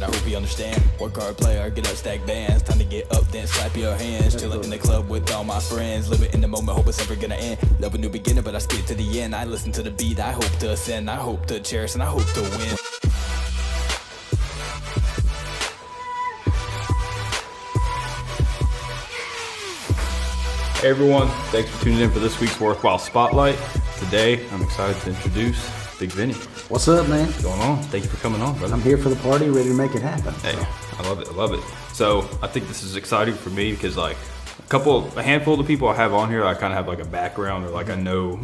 I hope you understand. Work hard, play hard, get up, stack bands. Time to get up, then slap your hands. Chillin' in the club with all my friends. Living in the moment, hope it's never gonna end. Love a new beginning, but I skip to the end. I listen to the beat, I hope to ascend. I hope to cherish, and I hope to win. Hey everyone, thanks for tuning in for this week's WorthWhile Spotlight. Today, I'm excited to introduce Big Vinny. What's up, man? What's going on? Thank you for coming on, brother. I'm here for the party, ready to make it happen. Hey, I love it. So I think this is exciting for me because like a handful of the people I have on here, I kind of have like a background or like I know,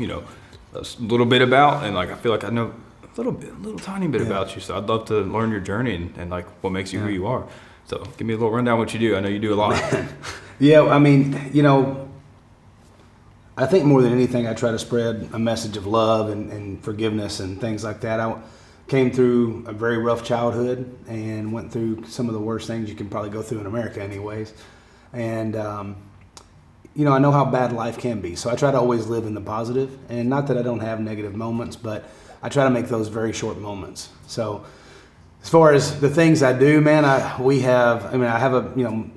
a little bit about, and like I feel like I know a little tiny bit about you. So I'd love to learn your journey and like what makes you who you are. So give me a little rundown what you do. I know you do a lot. Yeah, I mean, I think more than anything, I try to spread a message of love and forgiveness and things like that. I came through a very rough childhood and went through some of the worst things you can probably go through in America anyways. And, I know how bad life can be. So I try to always live in the positive. And not that I don't have negative moments, but I try to make those very short moments. So as far as the things I do, man, I have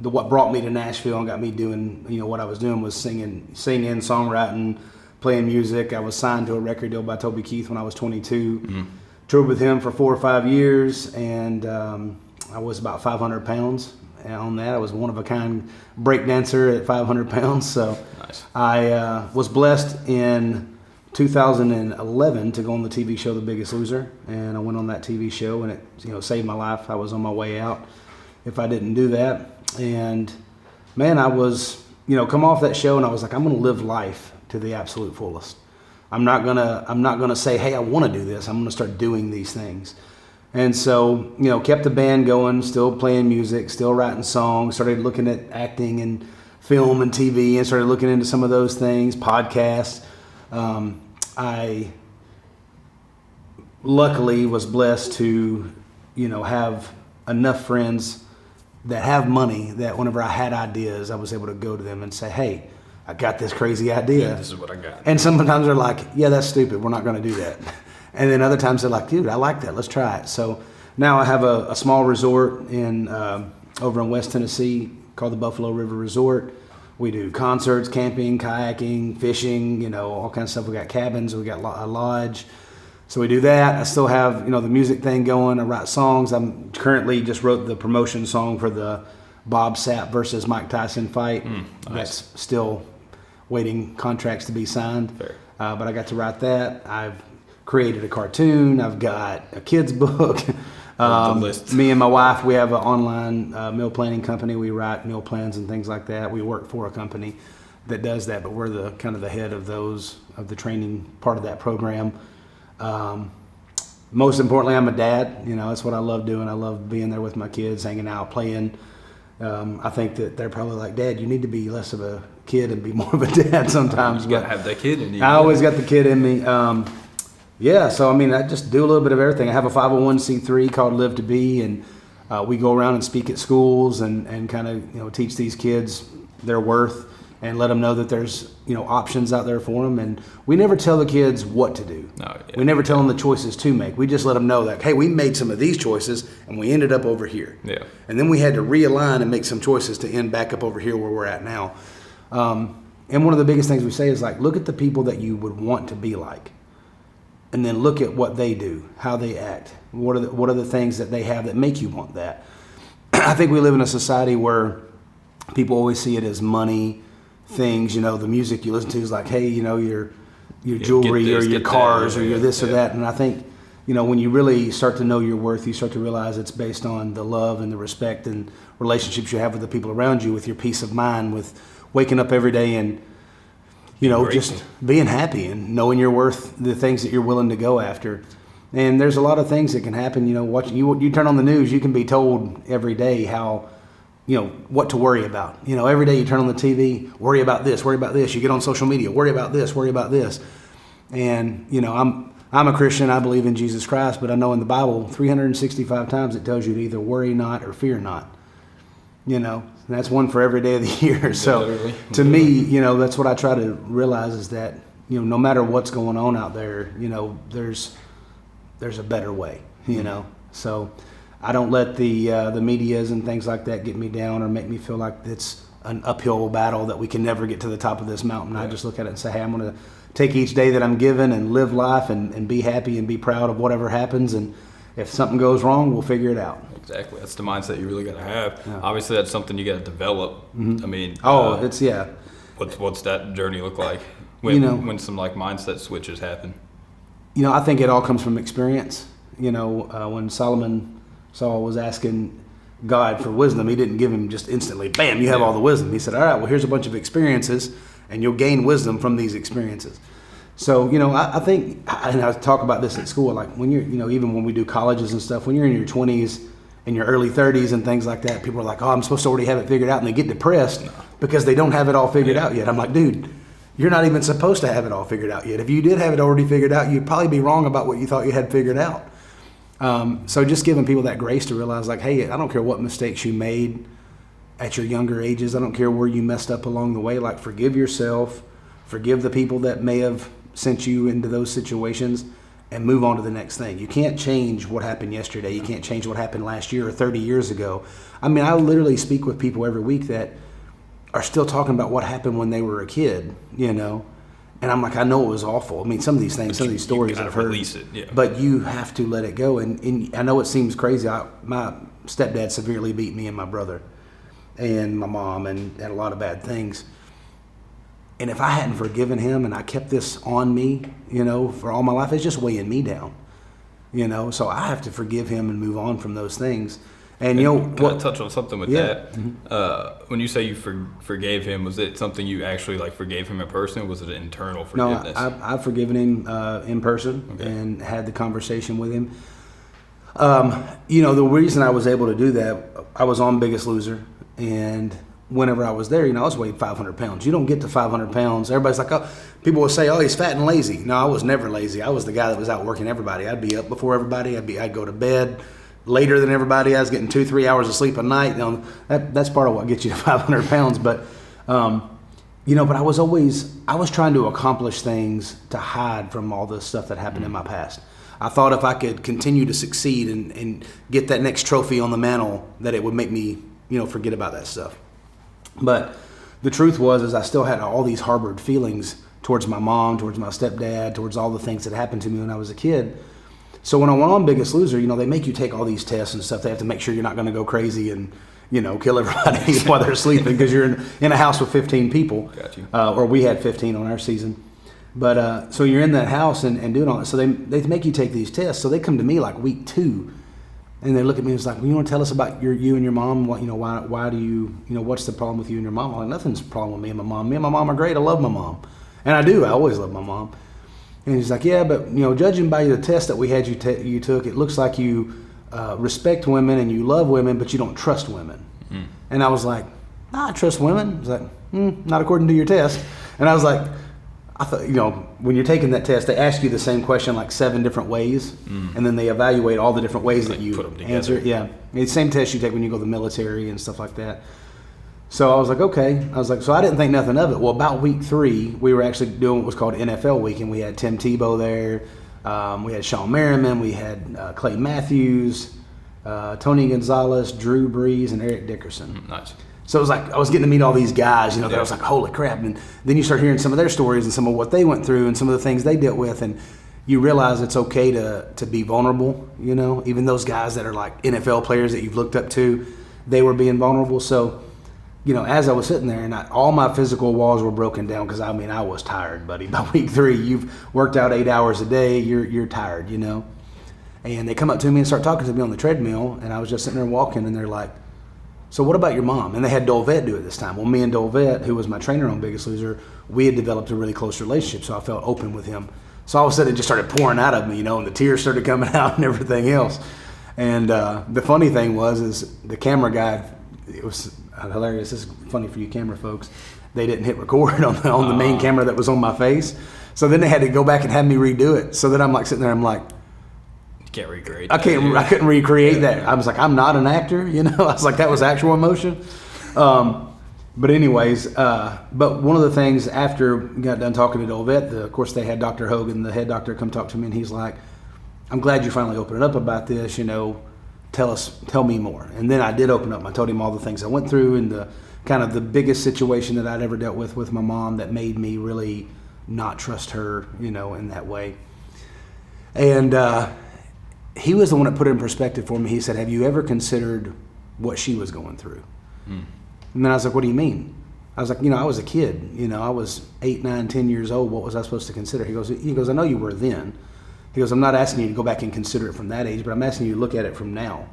what brought me to Nashville and got me doing, what I was doing was singing, songwriting, playing music. I was signed to a record deal by Toby Keith when I was 22. Mm-hmm. Toured with him for 4 or 5 years, and I was about 500 pounds on that. I was one of a kind break dancer at 500 pounds. So nice. I was blessed in 2011 to go on the TV show The Biggest Loser, and I went on that TV show, and it saved my life. I was on my way out if I didn't do that. And man, I was come off that show, and I was like, I'm gonna live life to the absolute fullest. I'm not gonna say, hey, I want to do this. I'm gonna start doing these things. And so kept the band going, still playing music, still writing songs, started looking at acting and film and TV, and started looking into some of those things, podcasts. I luckily was blessed to, have enough friends that have money that whenever I had ideas, I was able to go to them and say, hey, I got this crazy idea. Yeah, this is what I got. And sometimes they're like, yeah, that's stupid. We're not going to do that. And then other times they're like, dude, I like that. Let's try it. So now I have a small resort over in West Tennessee called the Buffalo River Resort. We do concerts, camping, kayaking, fishing, all kinds of stuff. We got cabins, we got a lodge. So we do that. I still have, the music thing going. I write songs. I'm currently just wrote the promotion song for the Bob Sapp versus Mike Tyson fight. Nice. That's still waiting contracts to be signed. Fair. But I got to write that. I've created a cartoon. I've got a kid's book. Me and my wife, we have an online meal planning company. We write meal plans and things like that. We work for a company that does that, but we're the kind of the head of the training part of that program. Most importantly, I'm a dad. That's what I love doing. I love being there with my kids, hanging out, playing. I think that they're probably like, Dad, you need to be less of a kid and be more of a dad sometimes. You gotta have that kid in you. I always got the kid in me. Yeah, so I just do a little bit of everything. I have a 501c3 called Live to Be, and we go around and speak at schools and kind of teach these kids their worth and let them know that there's options out there for them. And we never tell the kids what to do. No, yeah. We never tell them the choices to make. We just let them know that, hey, we made some of these choices and we ended up over here. Yeah. And then we had to realign and make some choices to end back up over here where we're at now. And one of the biggest things we say is like, look at the people that you would want to be like. And then look at what they do, how they act. What are the things that they have that make you want that? I think we live in a society where people always see it as money, things. The music you listen to is like, hey, your jewelry or your cars or your this or that. And I think, when you really start to know your worth, you start to realize it's based on the love and the respect and relationships you have with the people around you, with your peace of mind, with waking up every day and just being happy and knowing you're worth the things that you're willing to go after. And there's a lot of things that can happen. You turn on the news, you can be told every day how, what to worry about. Every day you turn on the TV, worry about this, worry about this. You get on social media, worry about this, worry about this. And, I'm a Christian. I believe in Jesus Christ, but I know in the Bible, 365 times it tells you to either worry not or fear not. And that's one for every day of the year. So to me, that's what I try to realize is that, no matter what's going on out there, there's a better way, So I don't let the medias and things like that get me down or make me feel like it's an uphill battle that we can never get to the top of this mountain. I just look at it and say, hey, I'm going to take each day that I'm given and live life and be happy and be proud of whatever happens. And if something goes wrong, we'll figure it out. Exactly. That's the mindset you really got to have. Yeah. Obviously, that's something you got to develop. I mean, what's that journey look like when some like mindset switches happen? I think it all comes from experience. When Saul was asking God for wisdom, he didn't give him just instantly, bam, you have all the wisdom. He said, all right, well, here's a bunch of experiences, and you'll gain wisdom from these experiences. So, I think, and I talk about this at school, like when you're, even when we do colleges and stuff, when you're in your 20s and your early 30s and things like that, people are like, oh, I'm supposed to already have it figured out, and they get depressed because they don't have it all figured out yet. I'm like, dude, you're not even supposed to have it all figured out yet. If you did have it already figured out, you'd probably be wrong about what you thought you had figured out. So just giving people that grace to realize, like, hey, I don't care what mistakes you made at your younger ages. I don't care where you messed up along the way. Like, forgive yourself, forgive the people that may have sent you into those situations, and move on to the next thing. You can't change what happened yesterday. You can't change what happened last year or 30 years ago. I mean, I literally speak with people every week that are still talking about what happened when they were a kid, And I'm like, I know it was awful. I mean, some of these things, some of these stories I've heard. Release it, yeah. But you have to let it go. And I know it seems crazy. My stepdad severely beat me and my brother and my mom and had a lot of bad things. And if I hadn't forgiven him and I kept this on me, for all my life, it's just weighing me down. So I have to forgive him and move on from those things. And can I touch on something with that? Mm-hmm. When you say you forgave him, was it something you actually forgave him in person, or was it an internal forgiveness? No, I've forgiven him in person and had the conversation with him. The reason I was able to do that, I was on Biggest Loser, and whenever I was there, I was weighing 500 pounds. You don't get to 500 pounds. Everybody's like, oh, people will say, oh, he's fat and lazy. No, I was never lazy. I was the guy that was out working everybody. I'd be up before everybody. I'd go to bed later than everybody. I was getting 2-3 hours of sleep a night. That's part of what gets you to 500 pounds. But, but I was trying to accomplish things to hide from all the stuff that happened in my past. I thought if I could continue to succeed and get that next trophy on the mantle, that it would make me, forget about that stuff. But the truth was I still had all these harbored feelings towards my mom, towards my stepdad, towards all the things that happened to me when I was a kid. So when I went on Biggest Loser, they make you take all these tests and stuff. They have to make sure you're not going to go crazy and, kill everybody while they're sleeping because you're in a house with 15 people. Got you. Or we had 15 on our season. But so you're in that house and doing all that. So they make you take these tests. So they come to me like week 2. And they look at me and it's like, well, you want to tell us about you and your mom? What, why do you, what's the problem with you and your mom? I'm like, nothing's a problem with me and my mom. Me and my mom are great. I love my mom. And I do. I always love my mom. And he's like, yeah, but, judging by the test that we had you took, it looks like you respect women and you love women, but you don't trust women. Mm. And I was like, I trust women. He's like, not according to your test. And I was like, I thought, when you're taking that test, they ask you the same question like 7 different ways, and then they evaluate all the different ways that you answer. Yeah, it's the same test you take when you go to the military and stuff like that. So I was like, okay. So I didn't think nothing of it. Well, about week 3, we were actually doing what was called NFL week, and we had Tim Tebow there. We had Sean Merriman. We had Clay Matthews, Tony Gonzalez, Drew Brees, and Eric Dickerson. Nice. So it was like I was getting to meet all these guys, that I was like, holy crap. And then you start hearing some of their stories and some of what they went through and some of the things they dealt with. And you realize it's okay to be vulnerable, even those guys that are like NFL players that you've looked up to, they were being vulnerable. So, as I was sitting there and all my physical walls were broken down because, I was tired, buddy. By week 3, you've worked out 8 hours a day, you're tired, And they come up to me and start talking to me on the treadmill, and I was just sitting there walking, and they're like, so what about your mom? And they had Dolvet do it this time. Well, me and Dolvet, who was my trainer on Biggest Loser, we had developed a really close relationship, so I felt open with him. So all of a sudden it just started pouring out of me, and the tears started coming out and everything else. And the funny thing is the camera guy, it was hilarious. This is funny for you camera folks. They didn't hit record on the main camera that was on my face. So then they had to go back and have me redo it. So then I'm like sitting there, I'm like, can't recreate. I couldn't recreate that. I was like, I'm not an actor, I was like, that was actual emotion. But anyways, but one of the things after we got done talking to Dolvet, of course they had Dr. Hogan, the head doctor, come talk to me, and he's like, I'm glad you finally opened up about this. tell me more. And then I did open up. I told him all the things I went through and the kind of the biggest situation that I'd ever dealt with my mom that made me really not trust her, in that way. And he was the one that put it in perspective for me. He said, have you ever considered what she was going through? And then I was like, what do you mean? I was like, I was a kid. I was 8, 9, 10 years old. What was I supposed to consider? He goes, I know you were then. He goes, I'm not asking you to go back and consider it from that age, but I'm asking you to look at it from now.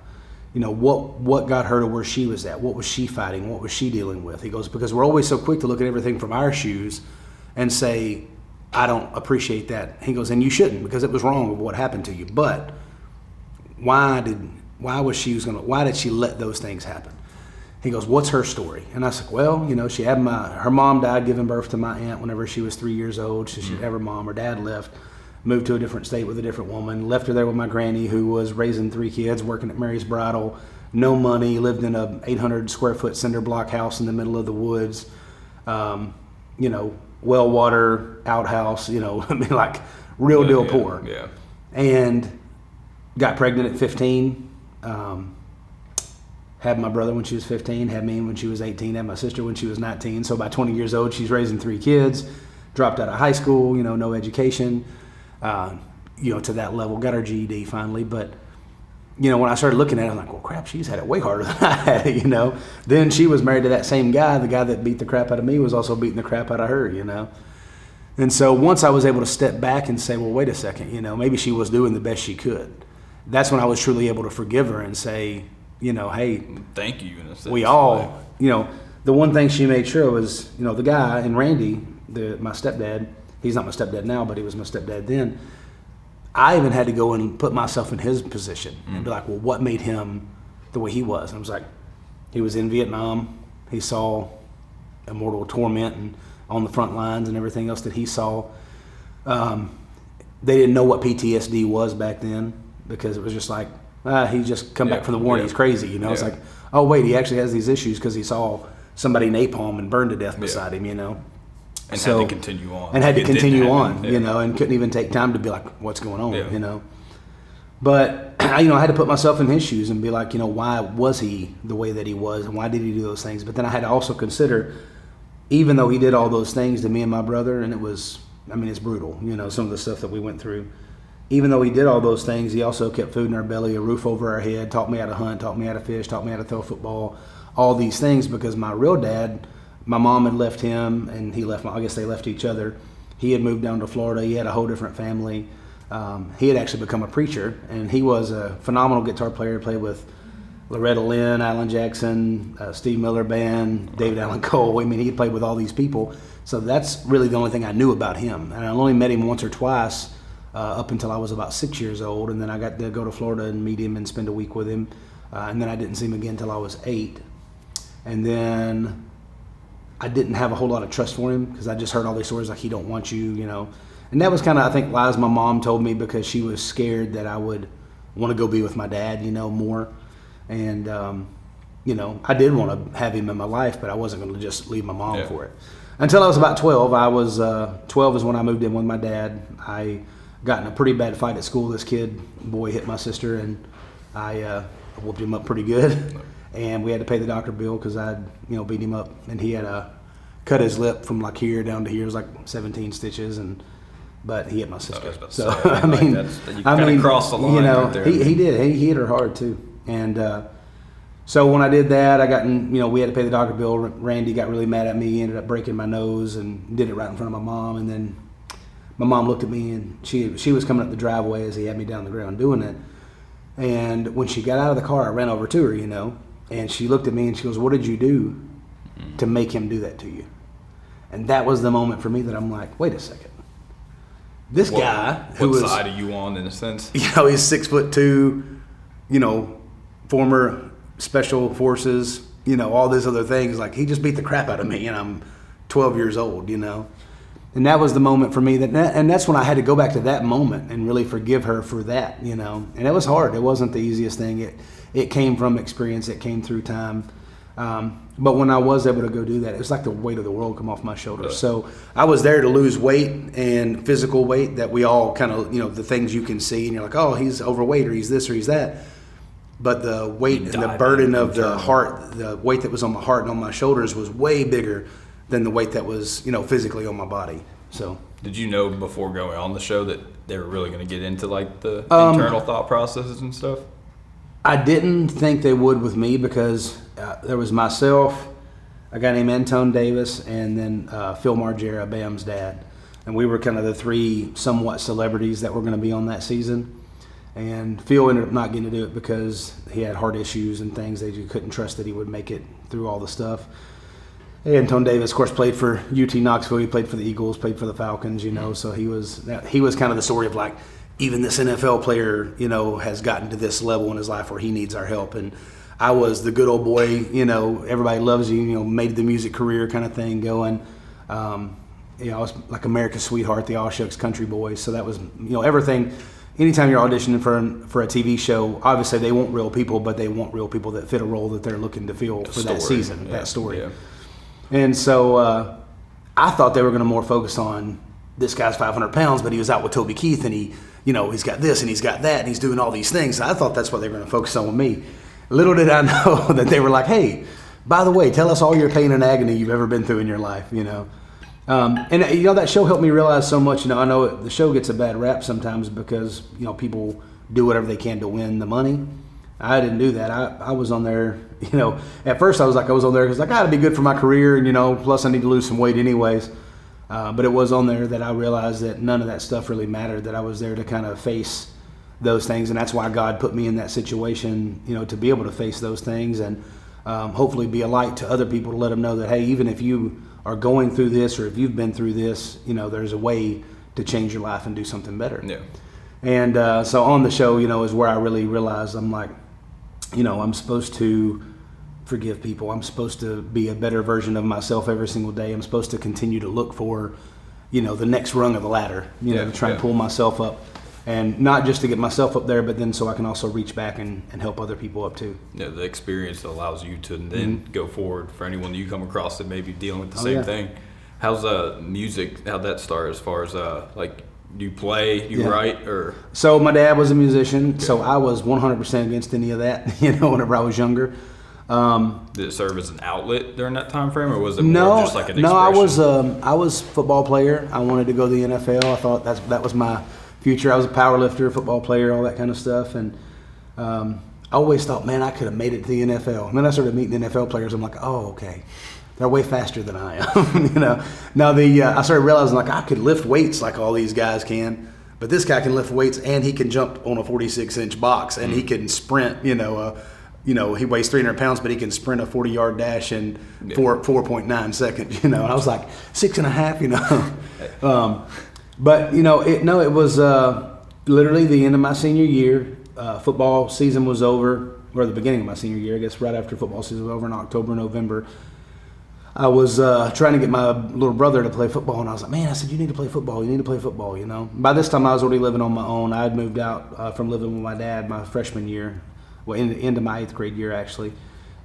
What got her to where she was at? What was she fighting? What was she dealing with? He goes, because we're always so quick to look at everything from our shoes and say, I don't appreciate that. He goes, and you shouldn't, because it was wrong with what happened to you. But why did she let those things happen? He goes, what's her story? And I was like, well, she had her mom died giving birth to my aunt whenever she was 3 years old. So she'd have her mom. Her dad left, moved to a different state with a different woman, left her there with my granny who was raising 3 kids, working at Mary's Bridal, no money, lived in a 800 square foot cinder block house in the middle of the woods, well water, outhouse, like real deal poor. Yeah. And got pregnant at 15. Had my brother when she was 15, had me when she was 18, had my sister when she was 19. So by 20 years old, she's raising 3 kids, dropped out of high school, no education, to that level, got her GED finally. But, when I started looking at it, I'm like, well, crap, she's had it way harder than I had it, Then she was married to that same guy. The guy that beat the crap out of me was also beating the crap out of her, And so once I was able to step back and say, well, wait a second, maybe she was doing the best she could. That's when I was truly able to forgive her and say, hey, thank you. In a sense. We all, the one thing she made sure was, the guy, and Randy, my stepdad, he's not my stepdad now, but he was my stepdad then. I even had to go and put myself in his position and be like, well, what made him the way he was? And I was like, he was in Vietnam. He saw immortal torment and on the front lines and everything else that he saw. They didn't know what PTSD was back then because it was just like, he just come back from the war and he's crazy, It's like, oh wait, he actually has these issues because he saw somebody napalm and burned to death beside him, And had to continue on. And had to continue on, and couldn't even take time to be like, what's going on, But, I had to put myself in his shoes and be like, why was he the way that he was and why did he do those things? But then I had to also consider, even though he did all those things to me and my brother, and it was, it's brutal, some of the stuff that we went through. Even though he did all those things, he also kept food in our belly, a roof over our head, taught me how to hunt, taught me how to fish, taught me how to throw football, all these things, because my real dad, my mom had left him and he left I guess they left each other. He had moved down to Florida. He had a whole different family. He had actually become a preacher, and he was a phenomenal guitar player. Played with Loretta Lynn, Alan Jackson, Steve Miller Band, David Allan Coe. He played with all these people. So that's really the only thing I knew about him. And I only met him once or twice up until I was about 6 years old, and then I got to go to Florida and meet him and spend a week with him, and then I didn't see him again until I was 8, and then I didn't have a whole lot of trust for him because I just heard all these stories like he don't want you, and that was kind of, I think, lies my mom told me because she was scared that I would want to go be with my dad, more, and I did want to have him in my life, but I wasn't going to just leave my mom for it. Until I was about 12, 12 is when I moved in with my dad. I got in a pretty bad fight at school. This boy hit my sister, and I whooped him up pretty good. And we had to pay the doctor bill because I'd, beat him up. And he had cut his lip from like here down to here. It was like 17 stitches, but he hit my sister. So you crossed the line right there. He did. He hit her hard too. And so when I did that, I got in, we had to pay the doctor bill. Randy got really mad at me. He ended up breaking my nose and did it right in front of my mom. And then my mom looked at me, and she was coming up the driveway as he had me down the ground doing it. And when she got out of the car, I ran over to her, and she looked at me and she goes, what did you do to make him do that to you? And that was the moment for me that I'm like, wait a second. This guy who was... What side are you on, in a sense? He's 6'2", former special forces, all these other things. Like, he just beat the crap out of me, and I'm 12 years old, And that was the moment for me and that's when I had to go back to that moment and really forgive her for that, And it was hard. It wasn't the easiest thing. It came from experience. It came through time. But when I was able to go do that, it was like the weight of the world come off my shoulders. So I was there to lose weight and physical weight that we all kind of, the things you can see, and you're like, oh, he's overweight or he's this or he's that. but the weight and the dive burden in of the internal. heart, the weight that was on my heart and on my shoulders was way bigger than the weight that was, physically on my body. So. Did you know before going on the show that they were really going to get into like the internal thought processes and stuff? I didn't think they would with me because there was myself, a guy named Antone Davis, and then Phil Margera, Bam's dad. And we were kind of the three somewhat celebrities that were going to be on that season. And Phil ended up not getting to do it because he had heart issues and things. They just couldn't trust that he would make it through all the stuff. Antone Davis, of course, played for UT Knoxville. He played for the Eagles, played for the Falcons, So he was kind of the story of like, even this NFL player, has gotten to this level in his life where he needs our help. And I was the good old boy, everybody loves you, made the music career kind of thing going. I was like America's Sweetheart, the All Shucks Country Boys. So that was, everything. Anytime you're auditioning for a TV show, obviously they want real people, but they want real people that fit a role that they're looking to fill for that season, that story. Yeah. And so I thought they were going to more focus on this guy's 500 pounds, but he was out with Toby Keith, and he's got this and he's got that, and he's doing all these things. So I thought that's what they were going to focus on with me. Little did I know that they were like, hey, by the way, tell us all your pain and agony you've ever been through in your life, And that show helped me realize so much. I know the show gets a bad rap sometimes because people do whatever they can to win the money. I didn't do that. I was on there, at first I was on there because I got to be good for my career, and plus I need to lose some weight anyways. But it was on there that I realized that none of that stuff really mattered, that I was there to kind of face those things. And that's why God put me in that situation, to be able to face those things and hopefully be a light to other people to let them know that, hey, even if you are going through this or if you've been through this, there's a way to change your life and do something better. Yeah. And so on the show, is where I really realized I'm like, I'm supposed to forgive people. I'm supposed to be a better version of myself every single day. I'm supposed to continue to look for, the next rung of the ladder, to try and pull myself up. And not just to get myself up there, but then so I can also reach back and help other people up too. Yeah, the experience that allows you to then go forward for anyone that you come across that may be dealing with the same thing. How's music, how'd that start as far as do you play, you write, or? So my dad was a musician, so I was 100% against any of that, whenever I was younger. Did it serve as an outlet during that time frame, or was it more just like an expression? No, I was a football player. I wanted to go to the NFL. I thought that was my future. I was a power lifter, football player, all that kind of stuff. And I always thought, man, I could have made it to the NFL. And then I started meeting NFL players. I'm like, oh, okay. They're way faster than I am. Now I started realizing like I could lift weights like all these guys can, but this guy can lift weights and he can jump on a 46-inch box and he can sprint. He weighs 300 pounds, but he can sprint a 40-yard dash in 4.9 seconds. And I was like 6.5. But it was literally the end of my senior year. Football season was over, or the beginning of my senior year, I guess, right after football season was over in October, November. I was trying to get my little brother to play football, and I was like, man, I said, you need to play football. You need to play football, By this time, I was already living on my own. I had moved out from living with my dad my freshman year, in the end of my 8th grade year, actually.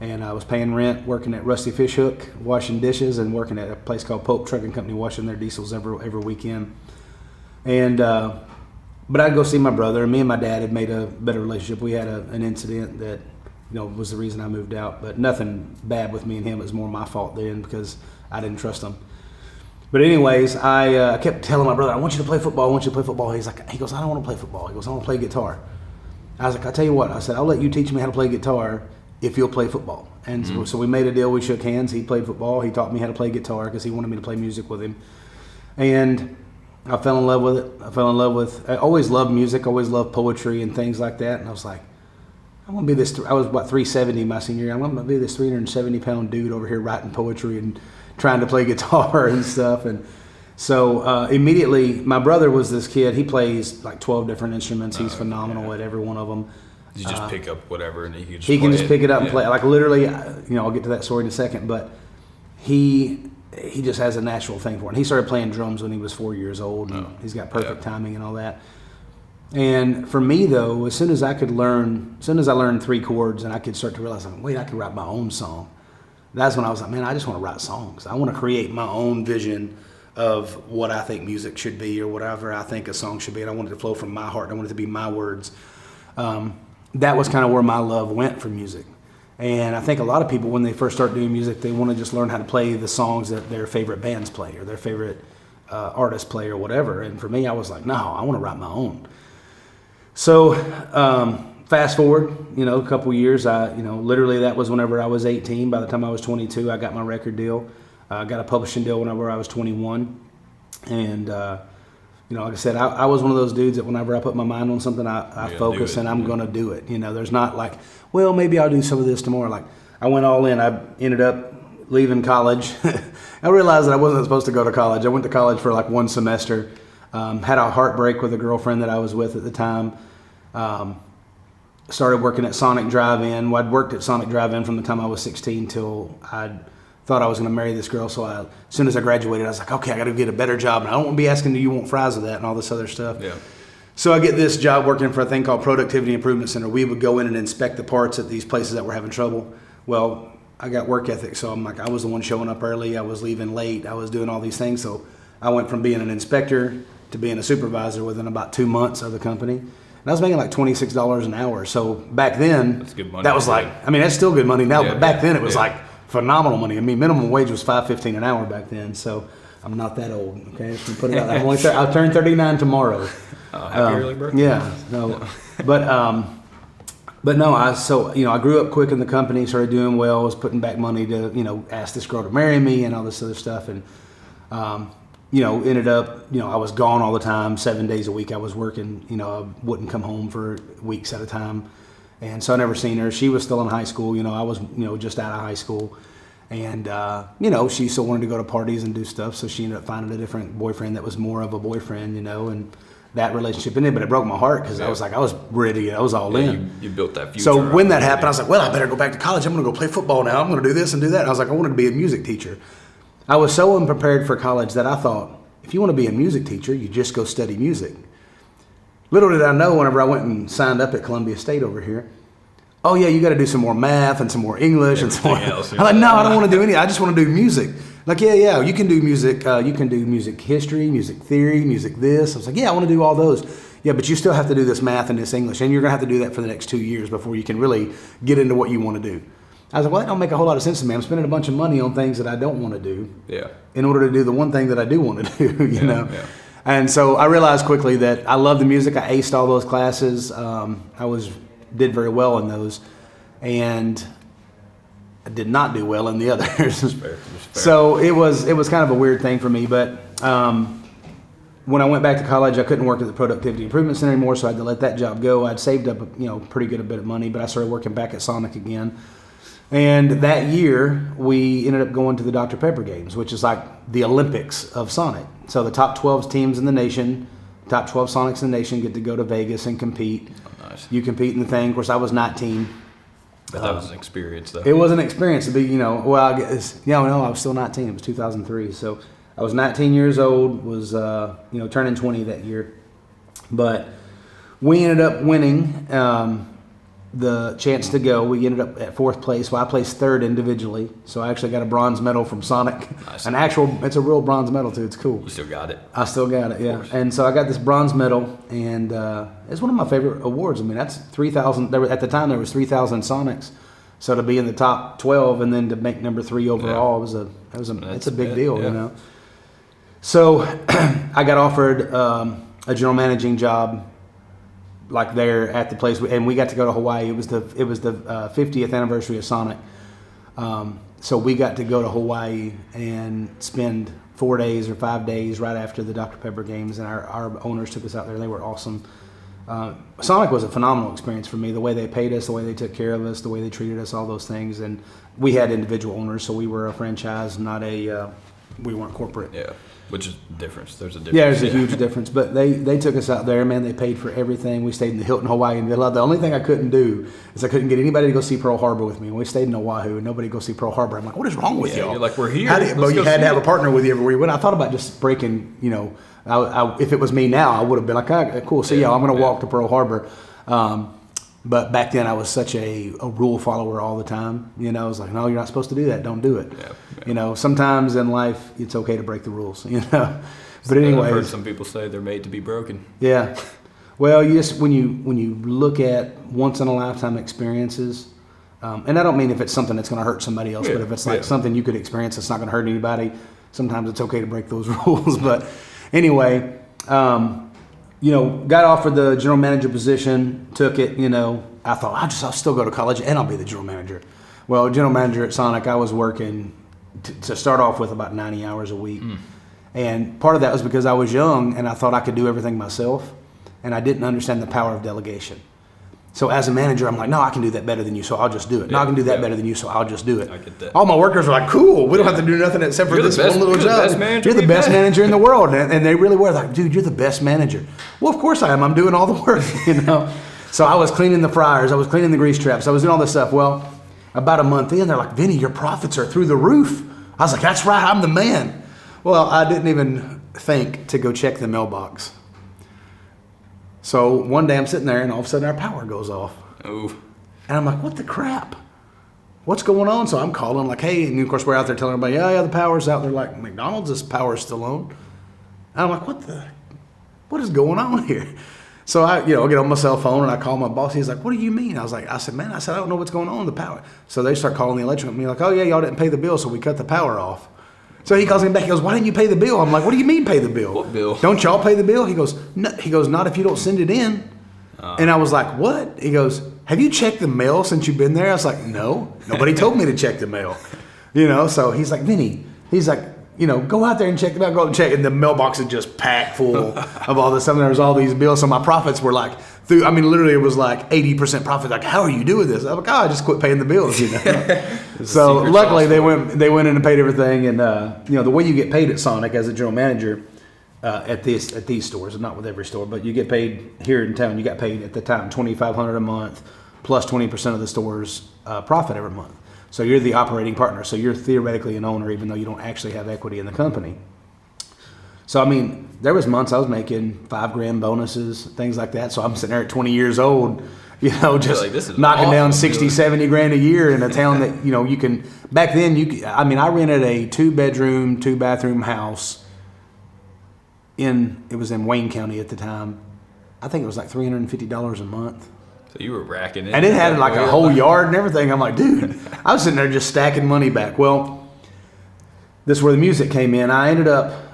And I was paying rent, working at Rusty Fish Hook, washing dishes, and working at a place called Pope Trucking Company, washing their diesels every weekend. And but I'd go see my brother, and me and my dad had made a better relationship. We had an incident that was the reason I moved out, but nothing bad with me and him. It was more my fault then because I didn't trust him. But anyways, I kept telling my brother, I want you to play football. I want you to play football. He goes, I don't want to play football. He goes, I want to play guitar. I was like, I'll tell you what. I said, I'll let you teach me how to play guitar if you'll play football. And so we made a deal. We shook hands. He played football. He taught me how to play guitar because he wanted me to play music with him. And I fell in love with it. I always loved music, always loved poetry and things like that. And I was like, I'm going to be this, I was about 370 my senior year. I'm going to be this 370-pound dude over here writing poetry and trying to play guitar and stuff. And so immediately, my brother was this kid. He plays like 12 different instruments. He's phenomenal at every one of them. You just pick up whatever and he can just pick it up and play. Like literally, I'll get to that story in a second, but he just has a natural thing for it. And he started playing drums when he was 4 years old. And he's got perfect timing and all that. And for me, though, as soon as I learned 3 chords and I could start to realize, wait, I could write my own song. That's when I was like, man, I just want to write songs. I want to create my own vision of what I think music should be or whatever I think a song should be. And I want it to flow from my heart. I want it to be my words. that was kind of where my love went for music. And I think a lot of people, when they first start doing music, they want to just learn how to play the songs that their favorite bands play or their favorite artists play or whatever. And for me, I was like, no, I want to write my own. So fast forward, a couple years, literally that was whenever I was 18. By the time I was 22, I got my record deal. I got a publishing deal whenever I was 21. And, like I said, I was one of those dudes that whenever I put my mind on something, I focus and I'm going to do it. There's not like, well, maybe I'll do some of this tomorrow. Like, I went all in. I ended up leaving college. I realized that I wasn't supposed to go to college. I went to college for like one semester. Had a heartbreak with a girlfriend that I was with at the time. Started working at Sonic Drive-In. Well, I'd worked at Sonic Drive-In from the time I was 16 till I thought I was going to marry this girl. So as soon as I graduated, I was like, okay, I got to get a better job. And I don't want to be asking, do you want fries with that and all this other stuff. Yeah. So I get this job working for a thing called Productivity Improvement Center. We would go in and inspect the parts at these places that were having trouble. Well, I got work ethic, so I'm like, I was the one showing up early. I was leaving late. I was doing all these things. So I went from being an inspector to being a supervisor within about 2 months of the company. And I was making like $26 an hour. So back then, that's good money. That was like, that's still good money now, but back then it was like phenomenal money. Minimum wage was $5.15 an hour back then. So I'm not that old. Okay, just put it out. I'll turn 39 tomorrow. Happy early birthday. Yeah, no, but no. I grew up quick in the company, started doing well, was putting back money to ask this girl to marry me and all this other stuff, and ended up I was gone all the time, 7 days a week. I was working. I wouldn't come home for weeks at a time, and so I never seen her. She was still in high school. I was just out of high school. And, she still wanted to go to parties and do stuff, so she ended up finding a different boyfriend that was more of a boyfriend, and that relationship ended, but it broke my heart because I was ready, I was all in. You built that future. So when that happened, I was like, well, I better go back to college. I'm going to go play football now. I'm going to do this and do that. And I was like, I wanted to be a music teacher. I was so unprepared for college that I thought, if you want to be a music teacher, you just go study music. Little did I know whenever I went and signed up at Columbia State over here, oh yeah, you got to do some more math and some more English and some more. Else, I'm like, no, I don't want to do any. I just want to do music. Like, yeah, you can do music. You can do music history, music theory, music this. I was like, yeah, I want to do all those. Yeah, but you still have to do this math and this English, and you're gonna have to do that for the next 2 years before you can really get into what you want to do. I was like, well, that don't make a whole lot of sense to me. I'm spending a bunch of money on things that I don't want to do. Yeah. In order to do the one thing that I do want to do, you know. Yeah. And so I realized quickly that I love the music. I aced all those classes. Did very well in those, and I did not do well in the others. That's fair. So it was kind of a weird thing for me. But when I went back to college, I couldn't work at the Productivity Improvement Center anymore, so I had to let that job go. I'd saved up pretty good a bit of money, but I started working back at Sonic again. And that year, we ended up going to the Dr. Pepper games, which is like the Olympics of Sonic. So the top 12 teams in the nation, top 12 Sonics in the nation get to go to Vegas and compete. Oh, nice. You compete in the thing. Of course, I was 19. But that was an experience, though. It was an experience to be, I guess, no, I was still 19. It was 2003. So I was 19 years old, was, turning 20 that year. But we ended up winning the chance to go. We ended up at fourth place. Well, I placed third individually. So I actually got a bronze medal from Sonic. Nice. It's a real bronze medal, too. It's cool. You still got it? I still got it, yeah. And so I got this bronze medal, and it's one of my favorite awards. I mean, that's 3,000. At the time, there was 3,000 Sonics. So to be in the top 12 and then to make number 3 overall, it's a big deal, yeah. So I got offered a general managing job like there at the place, and we got to go to Hawaii. It was the 50th anniversary of Sonic. So we got to go to Hawaii and spend 4 days or 5 days right after the Dr. Pepper games, and our owners took us out there. They were awesome. Sonic was a phenomenal experience for me. The way they paid us, the way they took care of us, the way they treated us, all those things. And we had individual owners, so we were a franchise, we weren't corporate. Yeah, which is the difference. There's a difference. Yeah, there's a huge difference. But they took us out there, man. They paid for everything. We stayed in the Hilton Hawaii and Villa. The only thing I couldn't do is I couldn't get anybody to go see Pearl Harbor with me. We stayed in Oahu and nobody go see Pearl Harbor. I'm like, what is wrong with y'all? You're like, we're here. But you had to have a partner with you everywhere you went. I thought about just breaking, if it was me now, I would have been like, cool, see y'all. I'm going to walk to Pearl Harbor. But back then I was such a rule follower all the time. I was like, no, you're not supposed to do that. Don't do it. Yeah. Sometimes in life it's okay to break the rules, But anyway, I've heard some people say they're made to be broken. Yeah. Well, you just when you look at once in a lifetime experiences, and I don't mean if it's something that's going to hurt somebody else, but if it's like something you could experience that's not going to hurt anybody, sometimes it's okay to break those rules. But anyway, got offered the general manager position, took it. I thought I'll still go to college and I'll be the general manager. Well, general manager at Sonic, I was working to start off with about 90 hours a week. And part of that was because I was young and I thought I could do everything myself, and I didn't understand the power of delegation. So as a manager, I'm like, no, I can do that better than you, so I'll just do it. No, I can do that better than you, so I'll just do it. I get that. All my workers were like, cool, we don't have to do nothing except for this one little job. You're the best manager in the world. And they really were like, dude, you're the best manager. Well, of course I am. I'm doing all the work, So I was cleaning the fryers. I was cleaning the grease traps. I was doing all this stuff. Well, about a month in, they're like, Vinny, your profits are through the roof. I was like, that's right, I'm the man. Well, I didn't even think to go check the mailbox. So one day I'm sitting there and all of a sudden our power goes off. Oh. And I'm like, what the crap? What's going on? So I'm calling like, hey, and of course we're out there telling everybody, yeah, the power's out. They're like, McDonald's, this power's still on. And I'm like, what is going on here? So I, get on my cell phone and I call my boss. He's like, what do you mean? I said, I don't know what's going on with the power. So they start calling the electric company like, oh yeah, y'all didn't pay the bill, so we cut the power off. So he calls me back. He goes, why didn't you pay the bill? I'm like, what do you mean pay the bill? What bill? Don't y'all pay the bill? He goes, no. He goes, not if you don't send it in. And I was like, what? He goes, have you checked the mail since you've been there? I was like, no. Nobody told me to check the mail. So he's like, Vinny, he's like, go out there and check the mail. Go out and check. And the mailbox is just packed full of all this stuff. And there was all these bills. So my profits were like, literally it was like 80% profit. Like, how are you doing this? I'm like, I just quit paying the bills, So luckily they went in and paid everything. And, the way you get paid at Sonic as a general manager at these stores, not with every store, but you get paid here in town. You got paid at the time $2,500 a month plus 20% of the store's profit every month. So you're the operating partner. So you're theoretically an owner, even though you don't actually have equity in the company. So, there was months I was making $5,000 bonuses, things like that. So I'm sitting there at 20 years old, just like, this is knocking awesome, down 60, 70 grand a year in a town that, you can, back then, I rented a 2-bedroom, 2-bathroom house it was in Wayne County at the time. I think it was like $350 a month. So you were racking it. And it had like a whole yard and everything. I'm like, dude, I was sitting there just stacking money back. Well, this is where the music came in. I ended up,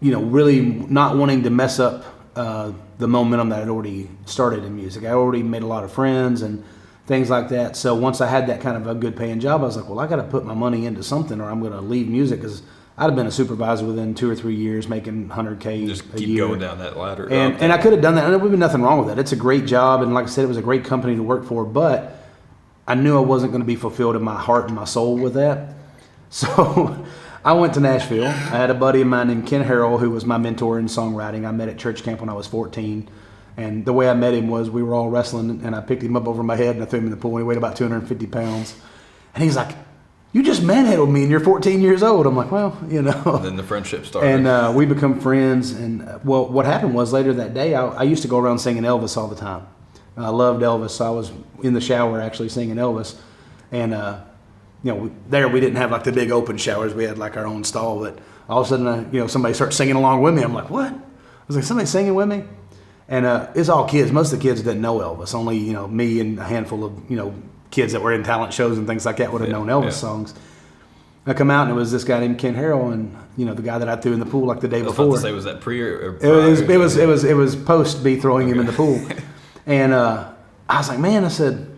really not wanting to mess up the momentum that I'd already started in music. I already made a lot of friends and things like that. So once I had that kind of a good paying job, I was like, well, I got to put my money into something or I'm going to leave music, because I'd have been a supervisor within 2 or 3 years, making $100K just a keep year. going down that ladder. And I could have done that. And there would be nothing wrong with that. It's a great job. And like I said, it was a great company to work for. But I knew I wasn't going to be fulfilled in my heart and my soul with that. So I went to Nashville. I had a buddy of mine named Ken Harrell, who was my mentor in songwriting. I met at church camp when I was 14. And the way I met him was we were all wrestling, and I picked him up over my head and I threw him in the pool. And he weighed about 250 pounds. And he's like, you just manhandled me and you're 14 years old. I'm like, well, And then the friendship started. And we become friends. And what happened was later that day, I used to go around singing Elvis all the time. I loved Elvis, so I was in the shower actually singing Elvis. And, we didn't have like the big open showers. We had like our own stall. But all of a sudden, somebody starts singing along with me. I'm like, what? I was like, somebody singing with me? And it's all kids. Most of the kids didn't know Elvis. Only, me and a handful of, kids that were in talent shows and things like that would have known Elvis songs. I come out and it was this guy named Ken Harrell, and the guy that I threw in the pool like the day before. I was about to say, was that pre or it was post me throwing him in the pool, and I was like, man, I said,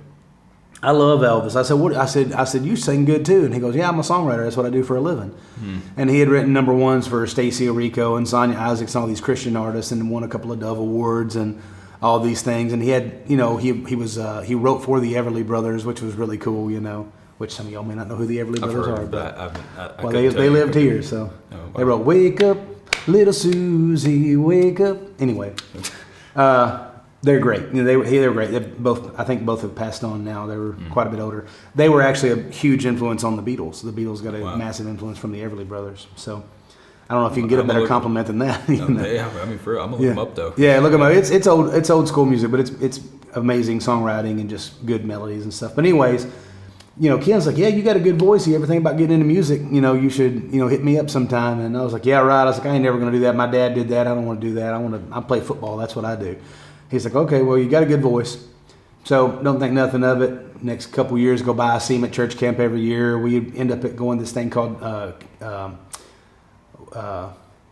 I love Elvis. I said, what? I said, you sing good too, and he goes, yeah, I'm a songwriter. That's what I do for a living. And he had written number ones for Stacey Orico and Sonia Isaacs and all these Christian artists, and won a couple of Dove Awards and all these things. And he had, he wrote for the Everly Brothers, which was really cool, which some of y'all may not know who the Everly Brothers are. But they lived here, so they wrote "Wake Up, Little Susie, Wake Up." Anyway, they're great. They were great. I think both have passed on now. They were quite a bit older. They were actually a huge influence on the Beatles. The Beatles got a massive influence from the Everly Brothers. So I don't know if you can get a better compliment than that. Yeah, for real. I'm gonna look them up though. Yeah, look them up. It's old school music, but it's amazing songwriting and just good melodies and stuff. But anyways, Ken's like, yeah, you got a good voice. You ever think about getting into music? You should hit me up sometime. And I was like, yeah, right. I was like, I ain't never gonna do that. My dad did that. I don't want to do that. I play football. That's what I do. He's like, okay, well, you got a good voice. So don't think nothing of it. Next couple years go by. I see him at church camp every year. We end up going to this thing called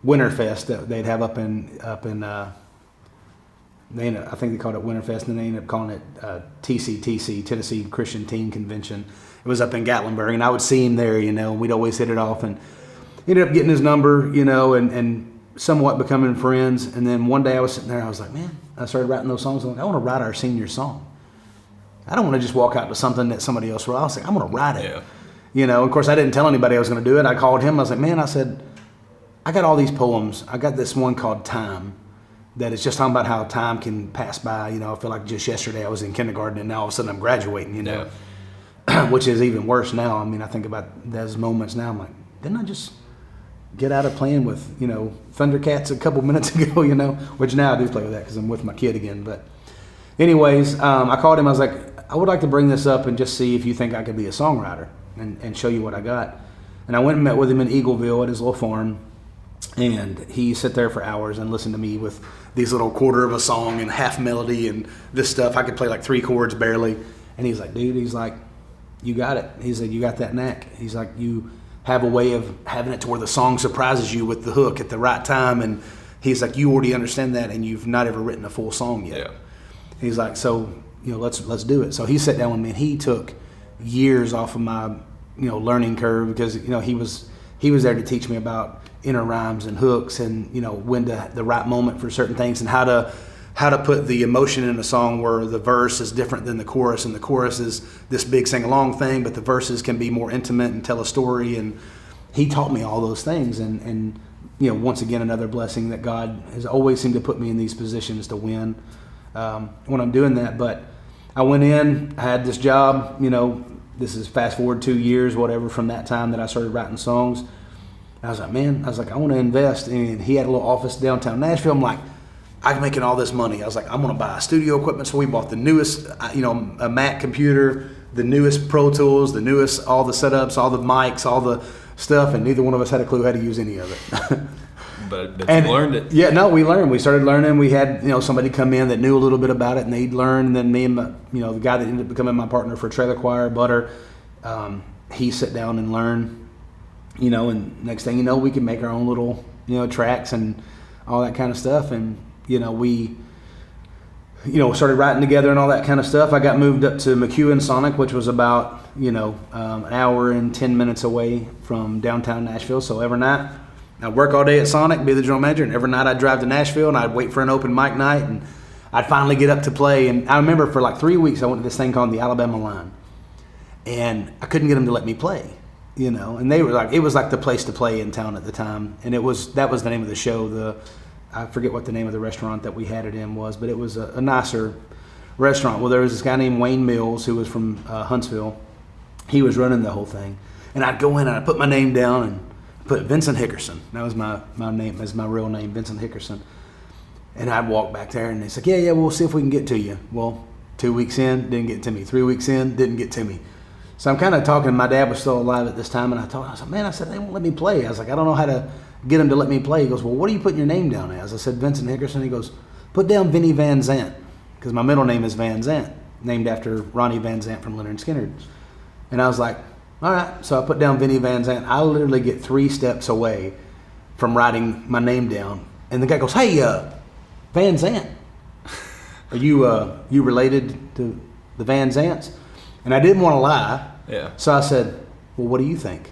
Winterfest that they'd have up in I think they called it Winterfest, and they ended up calling it TCTC, Tennessee Christian Teen Convention. It was up in Gatlinburg, and I would see him there, and we'd always hit it off, and ended up getting his number, and somewhat becoming friends. And then one day I was sitting there, I was like, man, I started writing those songs. I'm like, I want to write our senior song. I don't want to just walk out to something that somebody else wrote. I was like, I'm going to write it. Yeah. Of course, I didn't tell anybody I was going to do it. I called him. I was like, man, I said, I got all these poems. I got this one called Time that is just talking about how time can pass by. I feel like just yesterday I was in kindergarten and now all of a sudden I'm graduating, which is even worse now. I mean, I think about those moments now. I'm like, didn't I just get out of playing with, Thundercats a couple minutes ago, which now I do play with that because I'm with my kid again. But anyways, I called him. I was like, I would like to bring this up and just see if you think I could be a songwriter and show you what I got. And I went and met with him in Eagleville at his little farm. And he sat there for hours and listened to me with these little quarter of a song and half melody and this stuff. I could play like 3 chords barely. And he's like, dude, he's like, you got it. He said, you got that knack. He's like, you have a way of having it to where the song surprises you with the hook at the right time. And he's like, you already understand that and you've not ever written a full song yet. Yeah. He's like, so, let's do it. So he sat down with me and he took years off of my, learning curve because, he was there to teach me about inner rhymes and hooks and when to the right moment for certain things and how to put the emotion in a song where the verse is different than the chorus and the chorus is this big sing along thing, but the verses can be more intimate and tell a story. And he taught me all those things. And once again, another blessing that God has always seemed to put me in these positions to win when I'm doing that. But I went in, I had this job, this is fast forward 2 years, whatever, from that time that I started writing songs. I was like, man, I want to invest. And he had a little office downtown Nashville. I'm like, I'm making all this money. I was like, I'm going to buy studio equipment. So we bought the newest, a Mac computer, the newest Pro Tools, the newest, all the setups, all the mics, all the stuff. And neither one of us had a clue how to use any of it. but you learned it. Yeah, no, we learned. We started learning. We had, somebody come in that knew a little bit about it and they'd learn. And then me and, the guy that ended up becoming my partner for Trailer Choir, Butter, he sat down and learned. And next thing you know, we can make our own little, tracks and all that kind of stuff. And, we, started writing together and all that kind of stuff. I got moved up to McEwen Sonic, which was about, an hour and 10 minutes away from downtown Nashville. So every night I'd work all day at Sonic, be the drum major, and every night I'd drive to Nashville and I'd wait for an open mic night and I'd finally get up to play. And I remember for like 3 weeks I went to this thing called the Alabama Line and I couldn't get them to let me play. And they were like, it was like the place to play in town at the time. And that was the name of the show. I forget what the name of the restaurant that we had it in was, but it was a nicer restaurant. Well, there was this guy named Wayne Mills who was from Huntsville. He was running the whole thing. And I'd go in and I'd put my name down and put Vencent Hickerson. That was my name, that's my real name, Vencent Hickerson. And I'd walk back there and they said, yeah, we'll see if we can get to you. Well, 2 weeks in, didn't get to me. 3 weeks in, didn't get to me. So I'm kind of talking, my dad was still alive at this time, and I was like, man, they won't let me play. I was like, I don't know how to get him to let me play. He goes, well, what are you putting your name down as? I said, Vencent Hickerson. He goes, put down Vinny Vencent, because my middle name is Vencent, named after Ronnie Vencent from Leonard Skinner. And I was like, all right. So I put down Vinny Vencent. I literally get 3 steps away from writing my name down. And the guy goes, hey, Vencent, are you related to the Vencents? And I didn't want to lie. Yeah. So I said, well, what do you think?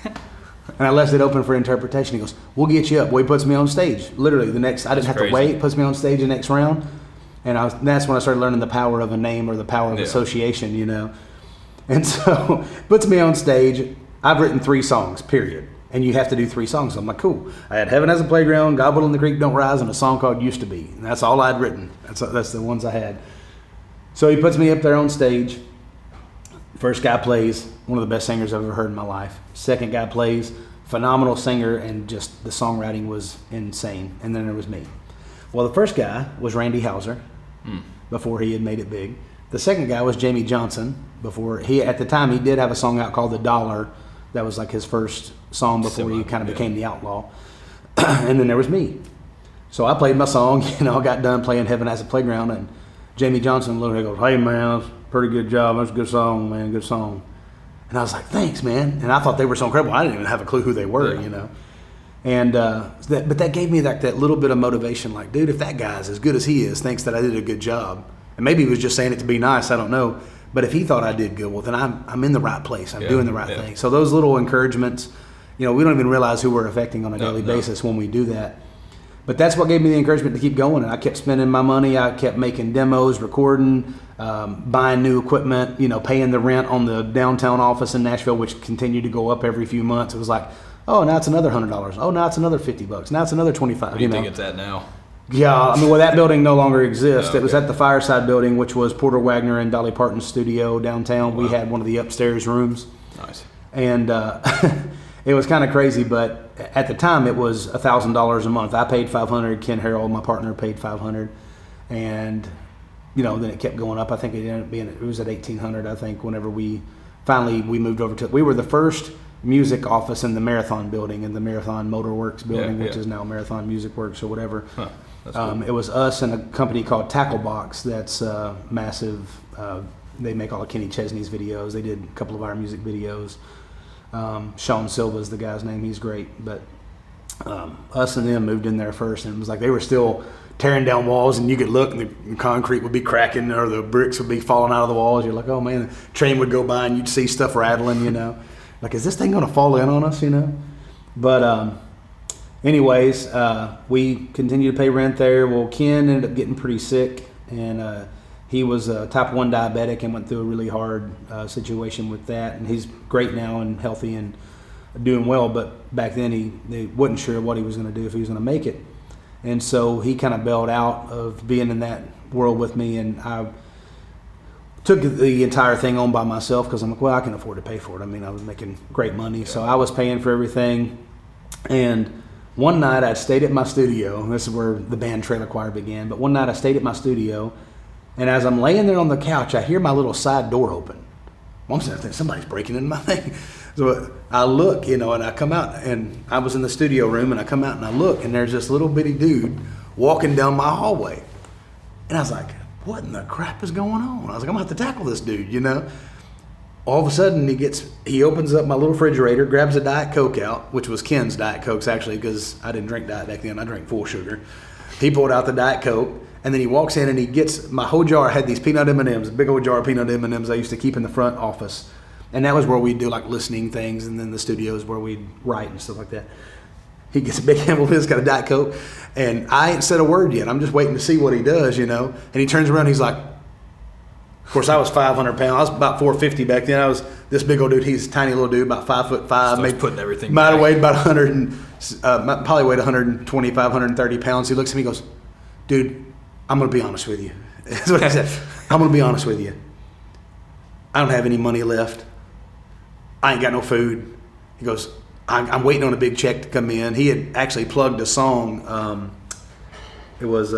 And I left it open for interpretation. He goes, we'll get you up. Well, he puts me on stage. Literally, I didn't have to wait. Puts me on stage the next round. And that's when I started learning the power of a name or the power of association, And so puts me on stage. I've written 3 songs, period. And you have to do 3 songs. So I'm like, cool. I had Heaven Has a Playground, God Will in the Creek Don't Rise, and a song called Used to Be. And that's all I'd written. That's the ones I had. So he puts me up there on stage. First guy plays, one of the best singers I've ever heard in my life. Second guy plays, phenomenal singer, and just the songwriting was insane. And then there was me. Well, the first guy was Randy Houser before he had made it big. The second guy was Jamie Johnson. At the time, he did have a song out called The Dollar. That was like his first song before he kind of became the outlaw. And then there was me. So I played my song, I got done playing Heaven Has a Playground, and Jamie Johnson looked at me and goes, "Hey man, that's a pretty good job. That's a good song, man, good song." And I was like, "Thanks, man." And I thought they were so incredible. I didn't even have a clue who they were, And but that gave me that little bit of motivation. Like, dude, if that guy's as good as he is, thinks that I did a good job, and maybe he was just saying it to be nice, I don't know. But if he thought I did good, well, then I'm in the right place. I'm doing the right thing. So those little encouragements, we don't even realize who we're affecting on a daily basis when we do that. But that's what gave me the encouragement to keep going. And I kept spending my money. I kept making demos, recording, buying new equipment, paying the rent on the downtown office in Nashville, which continued to go up every few months. It was like, oh, now it's another $100. Oh, now it's another $50. Now it's another $25. What do you think it's at now? Yeah, that building no longer exists. Okay. It was at the Fireside building, which was Porter Wagner and Dolly Parton's studio downtown. Wow. We had one of the upstairs rooms. Nice. And it was kind of crazy, but at the time it was $1,000 a month. I paid $500. Ken Harrell, my partner, paid $500, and then it kept going up. I think it was at $1,800. I think whenever we moved over to, we were the first music office in the Marathon building, in the Marathon Motor Works building, which is now Marathon Music Works or whatever. Huh. Cool. It was us and a company called Tacklebox that's massive. They make all of Kenny Chesney's videos. They did a couple of our music videos. Sean Silva's the guy's name. He's great. But us and them moved in there first, and it was like they were still tearing down walls, and you could look and the concrete would be cracking or the bricks would be falling out of the walls. You're like, oh man, the train would go by and you'd see stuff rattling, Like, is this thing going to fall in on us, But anyways, we continued to pay rent there. Well, Ken ended up getting pretty sick, and he was type 1 diabetic and went through a really hard situation with that. And he's great now and healthy and doing well, but back then he wasn't sure what he was going to do, if he was going to make it. And so he kind of bailed out of being in that world with me, and I took the entire thing on by myself because I'm like, well, I can afford to pay for it. I was making great money, so I was paying for everything. And one night I stayed at my studio, and this is where the band Trailer Choir began, but one night I stayed at my studio, and as I'm laying there on the couch, I hear my little side door open. I'm sitting there thinking, somebody's breaking into my thing. So I look, and I come out, and I was in the studio room, and I come out and I look, and there's this little bitty dude walking down my hallway. And I was like, what in the crap is going on? I was like, I'm going to have to tackle this dude, All of a sudden, he opens up my little refrigerator, grabs a Diet Coke out, which was Ken's Diet Cokes, actually, because I didn't drink Diet back then. I drank full sugar. He pulled out the Diet Coke, and then he walks in and he gets my whole jar. I had these peanut M&Ms, a big old jar of peanut M&Ms I used to keep in the front office. And that was where we'd do like listening things, and then the studios where we'd write and stuff like that. He gets a big handful of his, got a Diet Coke, and I ain't said a word yet. I'm just waiting to see what he does, And he turns around, he's like, of course, I was 500 pounds. I was about 450 back then. I was this big old dude. He's a tiny little dude, about 5'5". Maybe putting everything. Might have weighed about 100 and probably weighed 125, 130 pounds. He looks at me, and goes, "Dude, I'm gonna be honest with you." That's what he said. I'm gonna be honest with you. I don't have any money left. I ain't got no food. He goes, I'm waiting on a big check to come in. He had actually plugged a song. It was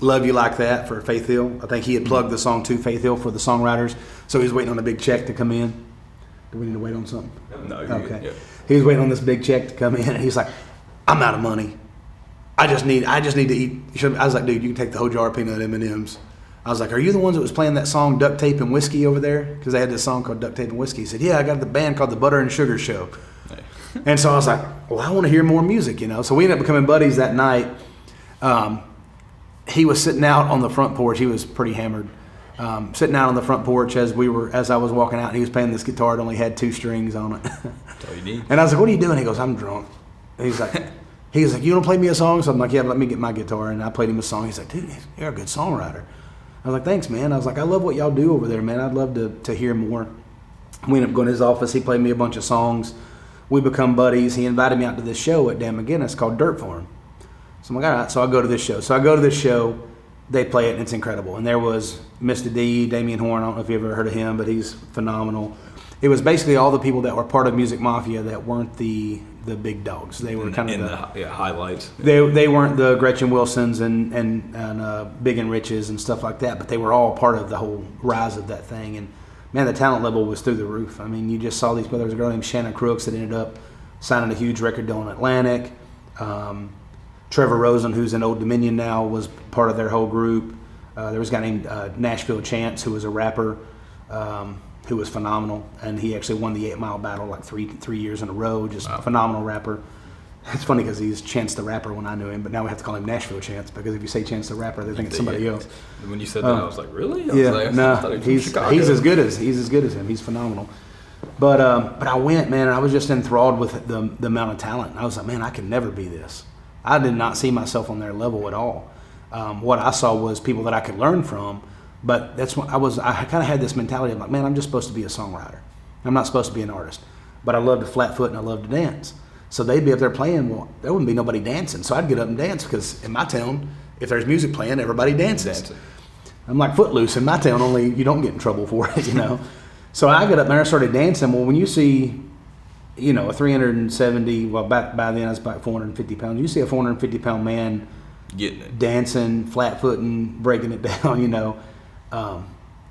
Love You Like That for Faith Hill. I think he had plugged the song to Faith Hill for the songwriters. So he was waiting on a big check to come in. Do we need to wait on something? No, okay. Yeah. He was waiting on this big check to come in, and he's like, I'm out of money. I just need to eat. I was like, dude, you can take the whole jar of peanut M&Ms. I was like, are you the ones that was playing that song Duct Tape and Whiskey over there? Because they had this song called Duct Tape and Whiskey. He said, yeah, I got the band called the Butter and Sugar Show. Hey. And so I was like, well, I want to hear more music, So we ended up becoming buddies that night. He was sitting out on the front porch. He was pretty hammered. Sitting out on the front porch as I was walking out, and he was playing this guitar. It only had 2 strings on it. That's all you need. And I was like, what are you doing? He goes, I'm drunk. And he's like, you want to play me a song? So I'm like, yeah, let me get my guitar. And I played him a song. He's like, dude, you're a good songwriter. I was like, thanks, man. I was like, I love what y'all do over there, man. I'd love to hear more. We ended up going to his office. He played me a bunch of songs. We become buddies. He invited me out to this show at Dan McGinnis called Dirt Farm. So I'm like, all right. So I go to this show. They play it, and it's incredible. And there was Mr. D, Damian Horn. I don't know if you've ever heard of him, but he's phenomenal. It was basically all the people that were part of Music Mafia that weren't the big dogs. They were kind of the highlights. They weren't the Gretchen Wilsons and Big and Riches and stuff like that, but they were all part of the whole rise of that thing. And man, the talent level was through the roof. I mean, you just saw these brothers. A girl named Shannon Crooks that ended up signing a huge record deal in Atlantic. Trevor Rosen, who's in Old Dominion now, was part of their whole group. There was a guy named Nashville Chance, who was a rapper, who was phenomenal, and he actually won the 8 Mile battle like three years in a row. Just a phenomenal rapper. It's funny because he's Chance the Rapper when I knew him, but now we have to call him Nashville Chance, because if you say Chance the Rapper, they think it's somebody else. When you said that, I was like, really? He's as good as him. He's phenomenal. But I went, man, and I was just enthralled with the amount of talent. I was like, man, I can never be this. I did not see myself on their level at all. What I saw was people that I could learn from, but that's what I kind of had this mentality of like, man, I'm just supposed to be a songwriter. I'm not supposed to be an artist. But I love to flat foot and I love to dance. So they'd be up there playing. Well, there wouldn't be nobody dancing. So I'd get up and dance, because in my town, if there's music playing, everybody dances. I'm like Footloose in my town, only you don't get in trouble for it, you know. So I got up there and started dancing. Well, when you see, you know, a 370, well, back by then I was about 450 pounds. You see a 450-pound man getting it, dancing, flat footing, breaking it down, you know,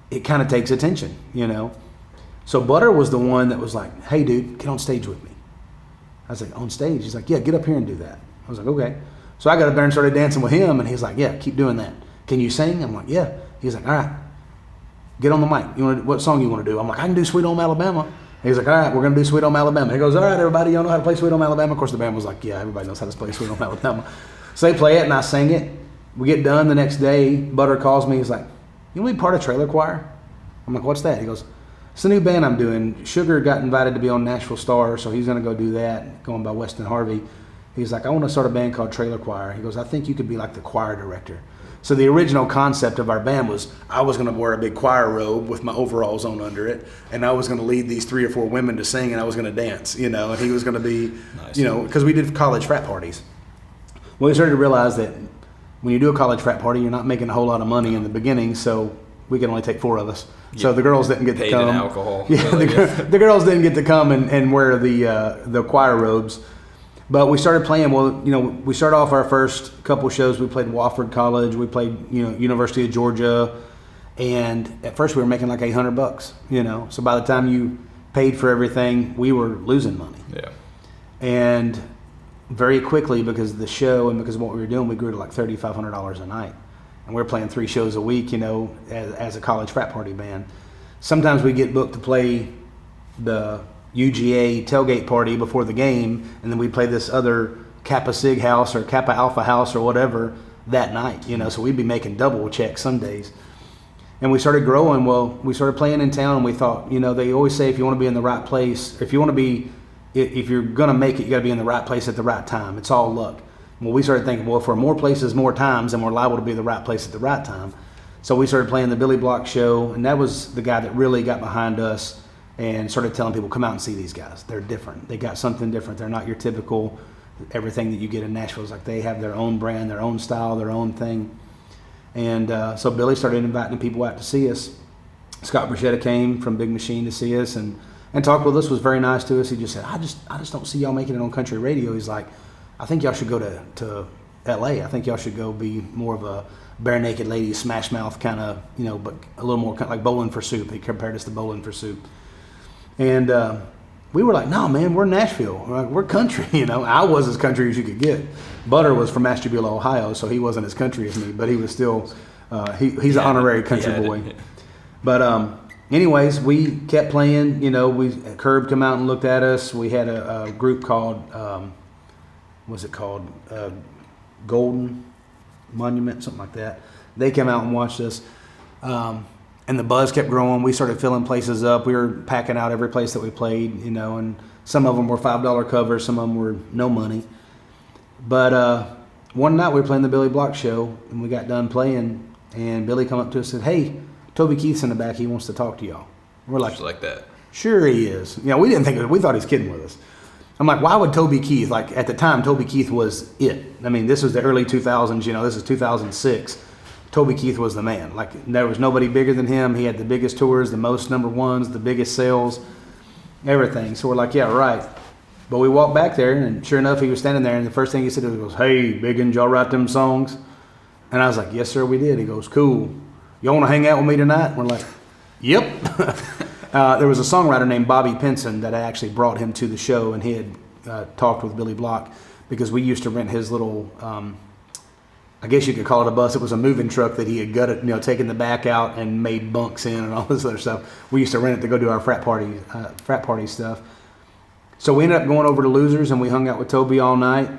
it kind of takes attention, you know. So Butter was the one that was like, hey, dude, get on stage with me. I was like, on stage? He's like, yeah, get up here and do that. I was like, okay. So I got up there and started dancing with him, and he's like, yeah, keep doing that. Can you sing? I'm like, yeah. He's like, all right, get on the mic. What song you want to do? I'm like, I can do Sweet Home Alabama. He's like, all right, we're going to do Sweet Home Alabama. He goes, all right, everybody, y'all know how to play Sweet Home Alabama? Of course, the band was like, yeah, everybody knows how to play Sweet Home Alabama. So they play it, and I sing it. We get done the next day. Butter calls me. He's like, you want to be part of Trailer Choir? I'm like, what's that? He goes, it's a new band I'm doing. Sugar got invited to be on Nashville Star, so he's going to go do that, going by Weston Harvey. He's like, I want to start a band called Trailer Choir. He goes, I think you could be like the choir director. So the original concept of our band was I was going to wear a big choir robe with my overalls on under it, and I was going to lead these 3 or 4 women to sing, and I was going to dance, you know, and he was going to be, nice. You know, because we did college frat parties. Well, we started to realize that when you do a college frat party, you're not making a whole lot of money in the beginning, so we could only take 4 of us. So the girls didn't get to come. Paid in alcohol. Yeah, the girls didn't get to come and wear the choir robes. But we started playing. Well, you know, we started off our first couple shows. We played Wofford College. We played, you know, University of Georgia. And at first we were making like $800, you know. So by the time you paid for everything, we were losing money. Yeah. And very quickly, because of the show and because of what we were doing, we grew to like $3,500 a night. And we were playing 3 shows a week, you know, as a college frat party band. Sometimes we get booked to play the UGA tailgate party before the game, and then we'd play this other Kappa Sig house or Kappa Alpha house or whatever that night, you know, so we'd be making double checks some days. And we started growing. Well, we started playing in town, and we thought, you know, they always say if you want to be in the right place, if you're going to make it, you got to be in the right place at the right time. It's all luck. Well, we started thinking, well, if we're more places, more times, then we're liable to be the right place at the right time. So we started playing the Billy Block show, and that was the guy that really got behind us and started telling people, come out and see these guys. They're different. They got something different. They're not your typical, everything that you get in Nashville. It's like they have their own brand, their own style, their own thing. And so Billy started inviting people out to see us. Scott Bruschetta came from Big Machine to see us and talked with us, was very nice to us. He just said, I just don't see y'all making it on country radio. He's like, I think y'all should go to LA. I think y'all should go be more of a bare naked ladies, smash mouth kind of, you know, but a little more kind of like Bowling for Soup. He compared us to Bowling for Soup. And we were like, no, man, we're Nashville. We're country, you know. I was as country as you could get. Butter was from Ashtabula, Ohio, so he wasn't as country as me, but he was still, he's an honorary country boy. But anyways, we kept playing, you know, Curb come out and looked at us. We had a group called, what's it called? Golden Monument, something like that. They came out and watched us. And the buzz kept growing. We started filling places up. We were packing out every place that we played, you know, and some of them were $5 covers, some of them were no money. But one night we were playing the Billy Block show, and we got done playing, and Billy come up to us and said, hey, Toby Keith's in the back. He wants to talk to y'all. We're like, just like that. Sure he is. You know, we didn't think it. We thought he was kidding with us. I'm like, why would Toby Keith, like at the time, Toby Keith was it. I mean, this was the early 2000s, you know, this is 2006. Toby Keith was the man. Like, there was nobody bigger than him. He had the biggest tours, the most number ones, the biggest sales, everything. So we're like, yeah, right. But we walked back there, and sure enough, he was standing there, and the first thing he said was, hey, Biggin, y'all write them songs? And I was like, yes, sir, we did. He goes, cool. Y'all want to hang out with me tonight? And we're like, yep. There was a songwriter named Bobby Pinson that I actually brought him to the show, and he had talked with Billy Block. because we used to rent his little, I guess you could call it a bus. It was a moving truck that he had gutted, taken the back out and made bunks in and all this other stuff. We used to rent it to go do our frat party stuff. So we ended up going over to Losers, and we hung out with Toby all night.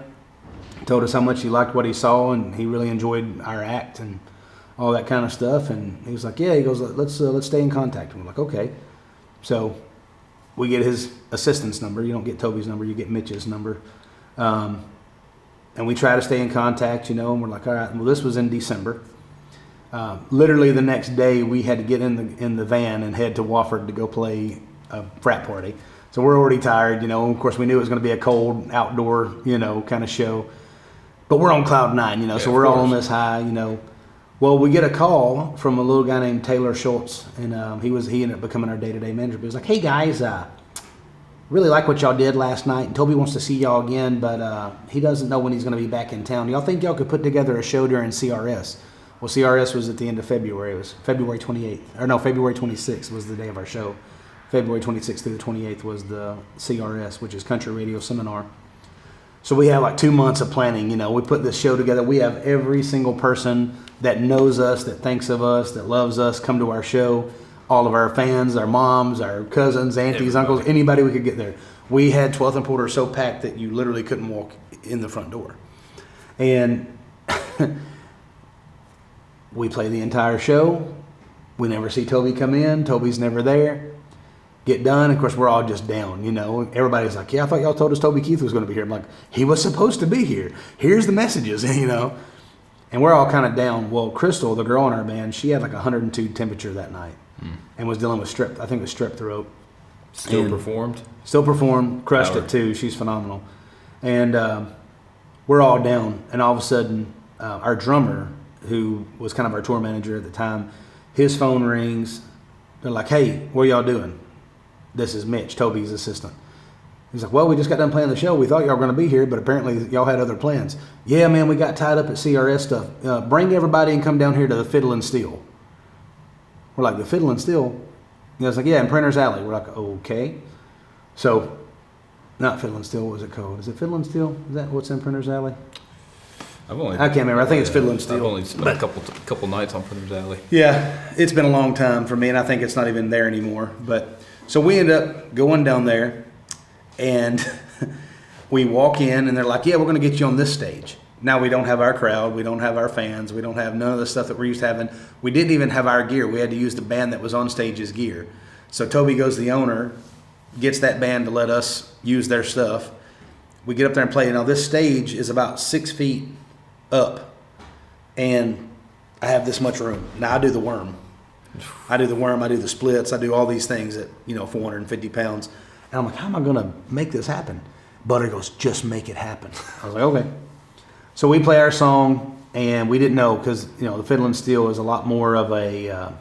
Told us how much he liked what he saw, and he really enjoyed our act and all that kind of stuff. And he was like, yeah, he goes, let's stay in contact. And we're like, okay. So we get his assistant's number. You don't get Toby's number, you get Mitch's number. And we try to stay in contact, and we're like, all right. Well, this was in December. Literally the next day, we had to get in the van and head to Wofford to go play a frat party. So we're already tired, Of course, we knew it was going to be a cold outdoor, kind of show. But we're on cloud nine, Yeah, so we're all on course. this high, Well, we get a call from a little guy named Taylor Schultz, and he ended up becoming our day-to-day manager. But he was like, hey guys, really like what y'all did last night, and Toby wants to see y'all again, but he doesn't know when he's going to be back in town. Y'all think y'all could put together a show during CRS? Well, CRS was at the end of February. It was February 28th. Or no, February 26th was the day of our show. February 26th through the 28th was the CRS, which is Country Radio Seminar. So we have like 2 months of planning. We put this show together. We have every single person that knows us, that thinks of us, that loves us, come to our show. All of our fans, our moms, our cousins, aunties, uncles, anybody we could get there. We had 12th and Porter so packed that you literally couldn't walk in the front door. And we play the entire show. We never see Toby come in. Toby's never there. Get done. Of course, we're all just down, Everybody's like, yeah, I thought y'all told us Toby Keith was going to be here. I'm like, he was supposed to be here. Here's the messages, And we're all kind of down. Well, Crystal, the girl in our band, she had like 102 temperature that night and was dealing with strep throat. Still performed? Still performed. Crushed it too. She's phenomenal. And we're all down. And all of a sudden, our drummer, who was kind of our tour manager at the time, his phone rings. They're like, hey, what are y'all doing? This is Mitch, Toby's assistant. He's like, well, we just got done playing the show. We thought y'all were going to be here, but apparently y'all had other plans. Yeah, man, we got tied up at CRS stuff. Bring everybody and come down here to the Fiddle and Steel. We're like, the Fiddle and Steel? He was like, yeah, in Printer's Alley. We're like, okay. So, not Fiddle and Steel, what was it called? Is it Fiddle and Steel? Is that what's in Printer's Alley? I can't remember. I think it's Fiddle and Steel. I've only spent a couple nights on Printer's Alley. Yeah, it's been a long time for me, and I think it's not even there anymore. But so we end up going down there, and we walk in, and they're like, yeah, we're going to get you on this stage. Now we don't have our crowd, we don't have our fans, we don't have none of the stuff that we're used to having. We didn't even have our gear. We had to use the band that was on stage's gear. So Toby goes to the owner, gets that band to let us use their stuff. We get up there and play. Now this stage is about 6 feet up, and I have this much room. Now I do the worm, I do the splits, I do all these things at 450 pounds. And I'm like, how am I going to make this happen? Butter goes, just make it happen. I was like, okay. So we play our song, and we didn't know because the Fiddle and Steel is a lot more of a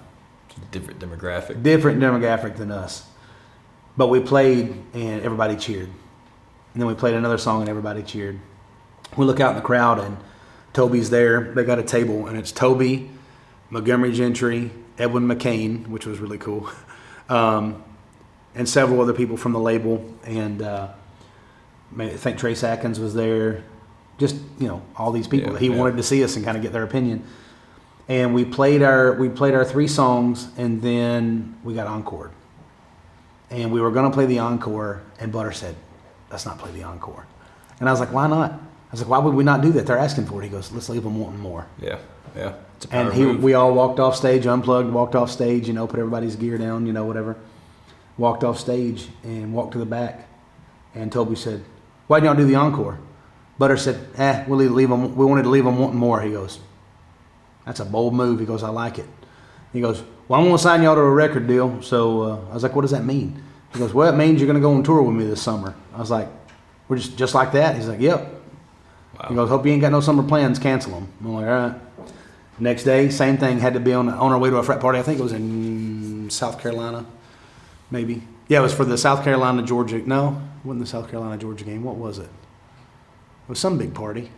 different demographic than us. But we played, and everybody cheered. And then we played another song, and everybody cheered. We look out in the crowd, and Toby's there. They got a table, and it's Toby, Montgomery Gentry, Edwin McCain, which was really cool, and several other people from the label. And I think Trace Atkins was there. Just all these people that he wanted to see us and kind of get their opinion. And we played our 3 songs, and then we got encored. And we were going to play the encore, and Butter said, let's not play the encore. And I was like, why not? I was like, why would we not do that? They're asking for it. He goes, let's leave them wanting more. Yeah. It's a power And move. we all walked off stage, unplugged, walked off stage, put everybody's gear down, whatever. Walked off stage and walked to the back. And Toby said, why didn't y'all do the encore? Butter said, we'll leave them. We wanted to leave them wanting more. He goes, that's a bold move. He goes, I like it. He goes, well, I'm going to sign y'all to a record deal. So I was like, what does that mean? He goes, well, it means you're going to go on tour with me this summer. I was like, we're just like that? He's like, yep. Wow. He goes, hope you ain't got no summer plans, cancel them. I'm like, all right. Next day, same thing, had to be on our way to a frat party. I think it was in South Carolina, maybe. Yeah, it was for the South Carolina-Georgia. No, it wasn't the South Carolina-Georgia game. What was it? It was some big party.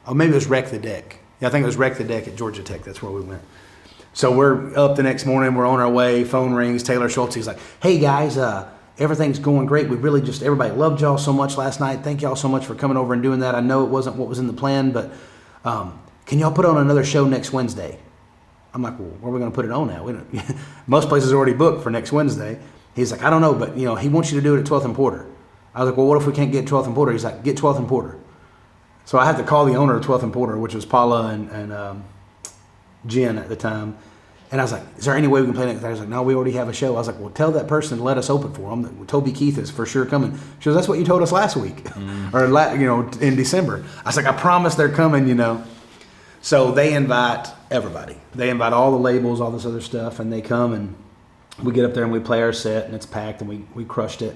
Oh, maybe it was Wreck the Deck. Yeah, I think it was Wreck the Deck at Georgia Tech. That's where we went. So we're up the next morning. We're on our way. Phone rings. Taylor Schultz. He's like, hey, guys, everything's going great. We really just, everybody loved y'all so much last night. Thank y'all so much for coming over and doing that. I know it wasn't what was in the plan, but can y'all put on another show next Wednesday? I'm like, well, where are we going to put it on at? We don't, most places are already booked for next Wednesday. He's like, I don't know, but he wants you to do it at 12th and Porter. I was like, well, what if we can't get 12th and Porter? He's like, get 12th and Porter. So I had to call the owner of 12th and Porter, which was Paula and Jen at the time. And I was like, is there any way we can play next? I was like, no, we already have a show. I was like, well, tell that person to let us open for them. Toby Keith is for sure coming. She goes, that's what you told us last week, or in December. I was like, I promise they're coming, So they invite everybody. They invite all the labels, all this other stuff, and they come and we get up there and we play our set, and it's packed, and we crushed it.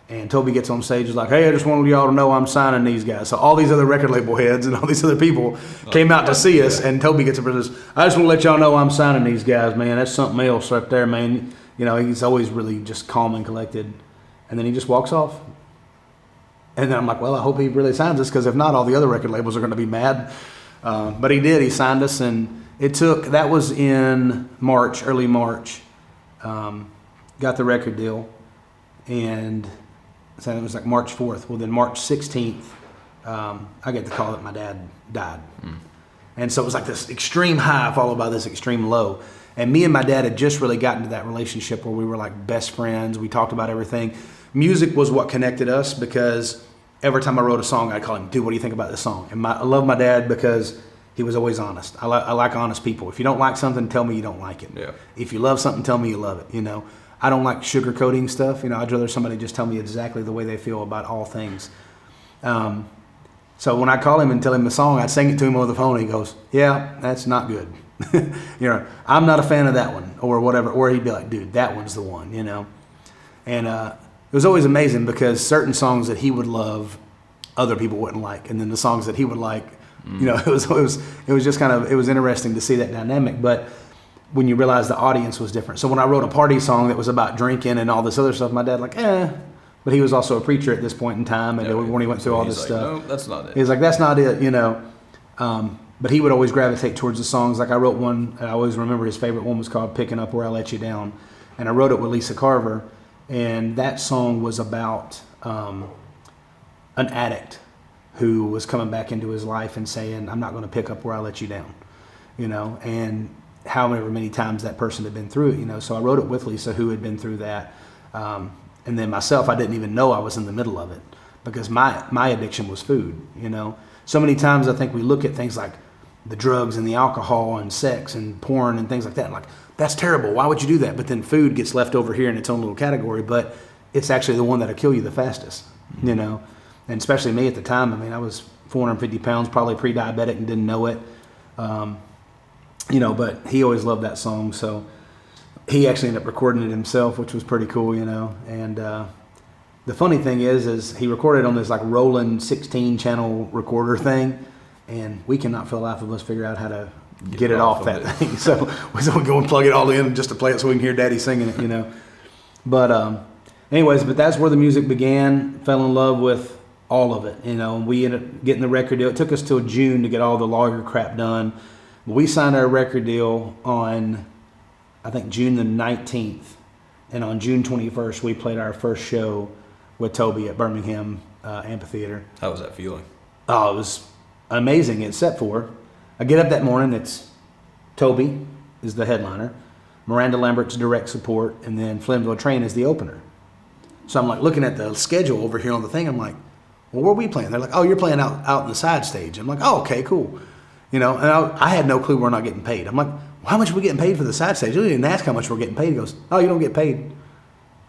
And Toby gets on stage, is like, hey, I just wanted y'all to know I'm signing these guys. So all these other record label heads and all these other people came out to see us, and Toby gets up and says, I just want to let y'all know I'm signing these guys, man. That's something else right there, man. He's always really just calm and collected. And then he just walks off. And then I'm like, well, I hope he really signs us, because if not, all the other record labels are going to be mad. But he did. He signed us, and that was in March, early March. Got the record deal, and so it was like March 4th. Well, then March 16th, I get the call that my dad died. And so it was like this extreme high followed by this extreme low. And me and my dad had just really gotten to that relationship where we were like best friends. We talked about everything. Music was what connected us, because every time I wrote a song, I'd call him, dude, what do you think about this song? And I love my dad because he was always honest. I like honest people. If you don't like something, tell me you don't like it. Yeah. If you love something, tell me you love it, I don't like sugarcoating stuff. I'd rather somebody just tell me exactly the way they feel about all things. So when I call him and tell him the song, I'd sing it to him over the phone, and he goes, yeah, that's not good. I'm not a fan of that one, or whatever. Or he'd be like, dude, that one's the one, And it was always amazing, because certain songs that he would love, other people wouldn't like. And then the songs that he would like, it was just kind of, it was interesting to see that dynamic. But when you realize the audience was different. So when I wrote a party song that was about drinking and all this other stuff, my dad but he was also a preacher at this point in time, and when he went through all this stuff. No, that's not it. He's like, that's not it, But he would always gravitate towards the songs. Like I wrote one, I always remember his favorite one was called Picking Up Where I Let You Down. And I wrote it with Lisa Carver, and that song was about an addict who was coming back into his life and saying, I'm not going to pick up where I let you down, and however many times that person had been through it, So I wrote it with Lisa, who had been through that. And then myself, I didn't even know I was in the middle of it, because my addiction was food, So many times I think we look at things like the drugs and the alcohol and sex and porn and things like that. Like, that's terrible. Why would you do that? But then food gets left over here in its own little category, but it's actually the one that'll kill you the fastest, And especially me at the time. I mean, I was 450 pounds, probably pre-diabetic, and didn't know it. But he always loved that song, so he actually ended up recording it himself, which was pretty cool, And the funny thing is he recorded on this like Roland 16 channel recorder thing, and we cannot for the life of us figure out how to get it off that thing. So we go and plug it all in just to play it so we can hear Daddy singing it, But anyways, but that's where the music began. Fell in love with all of it, And we ended up getting the record deal. It took us till June to get all the lawyer crap done. We signed our record deal on, I think, June the 19th. And on June 21st, we played our first show with Toby at Birmingham Amphitheater. How was that feeling? Oh, it was amazing, except for I get up that morning, it's Toby is the headliner, Miranda Lambert's direct support, and then Flemville Train is the opener. So I'm like looking at the schedule over here on the thing. I'm like, well, where are we playing? They're like, oh, you're playing out in the side stage. I'm like, oh, okay, cool. And I had no clue we're not getting paid. I'm like, well, how much are we getting paid for the side stage? You didn't ask how much we're getting paid. He goes, oh, you don't get paid.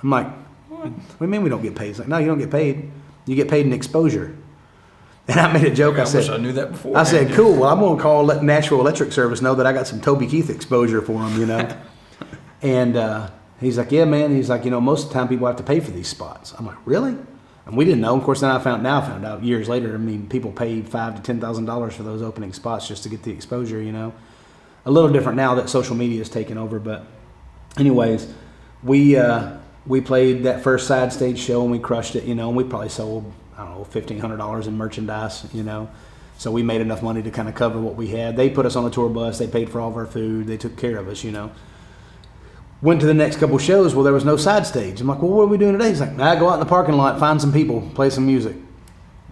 I'm like, what do you mean we don't get paid? He's like, no, you don't get paid. You get paid in exposure. And I made a joke. I said, wish I knew that before. I said, cool. Well, I'm going to call National Electric Service know that I got some Toby Keith exposure for him, And he's like, yeah, man. He's like, most of the time people have to pay for these spots. I'm like, really? And we didn't know. Of course, then I found out years later. I mean, people paid $5,000 to $10,000 for those opening spots just to get the exposure. A little different now that social media has taken over. But, anyways, we played that first side stage show and we crushed it. And we probably sold $1,500 in merchandise. So we made enough money to kind of cover what we had. They put us on a tour bus. They paid for all of our food. They took care of us. Went to the next couple shows. Well, there was no side stage. I'm like, well, what are we doing today? He's like, nah, go out in the parking lot, find some people, play some music.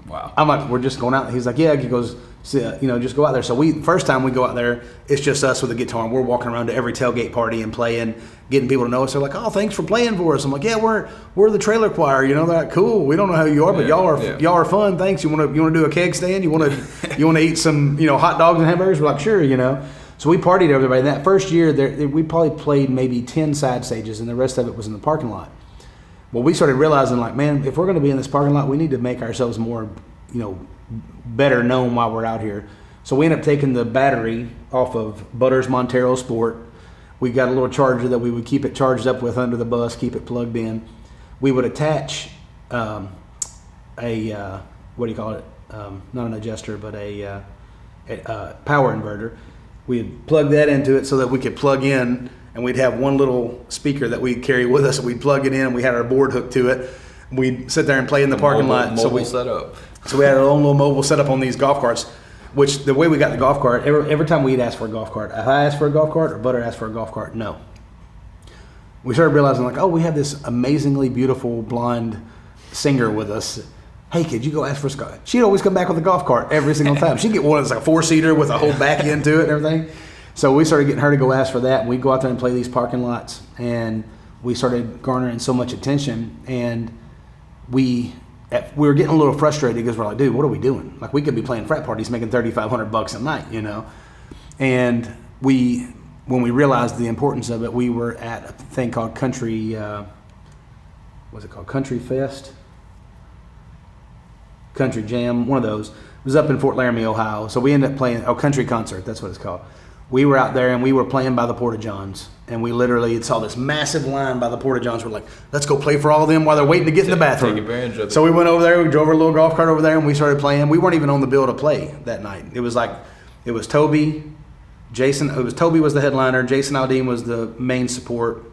Wow. I'm like, we're just going out. He's like, yeah. He goes, just go out there. So first time we go out there, it's just us with a guitar, and we're walking around to every tailgate party and playing, getting people to know us. They're like, oh, thanks for playing for us. I'm like, yeah, we're the trailer choir. They're like, cool. We don't know who you are, but y'all are fun. Thanks. You want to do a keg stand? You want to eat some hot dogs and hamburgers? We're like, sure. So we partied everybody. In that first year, we probably played maybe 10 side stages, and the rest of it was in the parking lot. Well, we started realizing, like, man, if we're going to be in this parking lot, we need to make ourselves more, better known while we're out here. So we ended up taking the battery off of Butters Montero Sport. We got a little charger that we would keep it charged up with under the bus, keep it plugged in. We would attach not an adjuster, but a power inverter. We'd plug that into it so that we could plug in, and we'd have one little speaker that we'd carry with us. We'd plug it in. We had our board hooked to it. We'd sit there and play in the parking lot. Mobile setup. So we had our own little mobile setup on these golf carts, which the way we got the golf cart, every time we'd ask for a golf cart, if I asked for a golf cart or Butter asked for a golf cart, no. We started realizing, like, oh, we have this amazingly beautiful blonde singer with us. Hey, kid, you go ask for a Scott. She'd always come back with a golf cart every single time. She'd get one that's like a 4-seater with a whole back end to it and everything. So we started getting her to go ask for that. And we'd go out there and play these parking lots. And we started garnering so much attention. And we were getting a little frustrated because we're like, dude, what are we doing? Like, we could be playing frat parties making $3,500 a night, And when we realized the importance of it, we were at a thing called Country Fest? Country Jam, one of those. It was up in Fort Laramie, Ohio. So we ended up playing, Country Concert, that's what it's called. We were out there and we were playing by the Porta-Johns. And we literally saw this massive line by the Porta-Johns. We're like, let's go play for all of them while they're waiting to get in the bathroom. Take advantage of it. So we went over there, we drove our little golf cart over there, and we started playing. We weren't even on the bill to play that night. It was Toby, Toby was the headliner, Jason Aldean was the main support,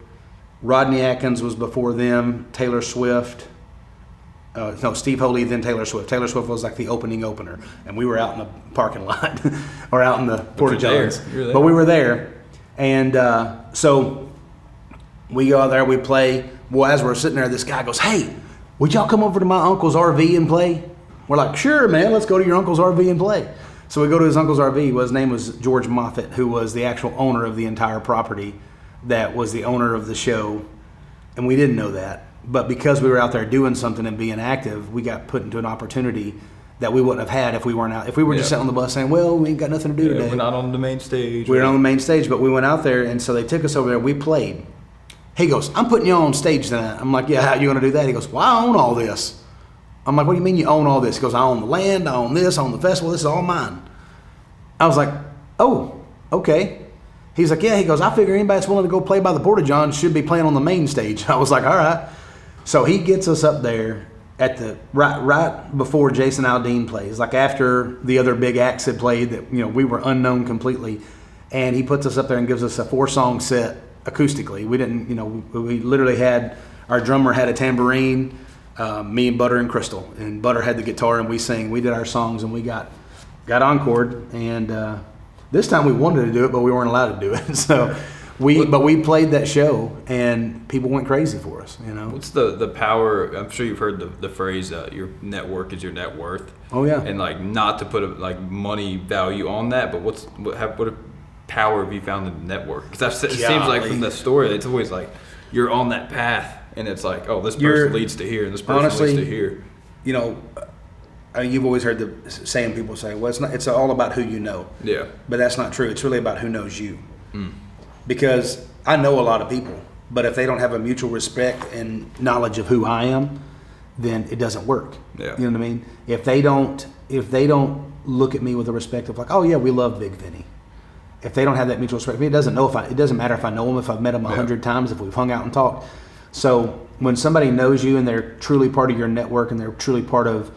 Rodney Atkins was before them, Taylor Swift, Steve Holy, then Taylor Swift. Taylor Swift was like the opener, and we were out in the parking lot or out in the Porta-Johns. But we were there, and so we go out there, we play. Well, as we're sitting there, this guy goes, "Hey, would y'all come over to my uncle's RV and play?" We're like, "Sure, man, let's go to your uncle's RV and play." So we go to his uncle's RV. Well, his name was George Moffitt, who was the actual owner of the entire property, that was the owner of the show, and we didn't know that. But because we were out there doing something and being active, we got put into an opportunity that we wouldn't have had if we weren't out. If we were just sitting on the bus saying, well, we ain't got nothing to do today. We're not on the main stage. We were on the main stage, but we went out there, and so they took us over there. We played. He goes, I'm putting you on stage tonight. I'm like, yeah, how you going to do that? He goes, well, I own all this. I'm like, what do you mean you own all this? He goes, I own the land, I own this, I own the festival. This is all mine. I was like, oh, okay. He's like, yeah. He goes, I figure anybody that's willing to go play by the Porta-Johns should be playing on the main stage. I was like, all right. So he gets us up there at the right before Jason Aldean plays, like after the other big acts had played that, we were unknown completely. And he puts us up there and gives us a 4-song set acoustically. We didn't, we literally had, our drummer had a tambourine, me and Butter and Crystal, and Butter had the guitar, and we sang. We did our songs, and we got encored. And this time we wanted to do it, but we weren't allowed to do it. So we played that show, and people went crazy for us. What's the power? I'm sure you've heard the phrase, your network is your net worth. Oh yeah. And not to put money value on that, but what power have you found in the network? Because it seems like from the story, it's always like you're on that path, and it's like, oh, this person leads to here, and this person leads to here. You've always heard the saying, people say, well, it's all about who you know. Yeah. But that's not true. It's really about who knows you. Because I know a lot of people, but if they don't have a mutual respect and knowledge of who I am, then it doesn't work. Yeah. You know what I mean? If they don't look at me with the respect of like, oh yeah, we love Big Vinny. If they don't have that mutual respect, it doesn't matter if I know them, if I've met them 100 times, if we've hung out and talked. So when somebody knows you and they're truly part of your network and they're truly part of,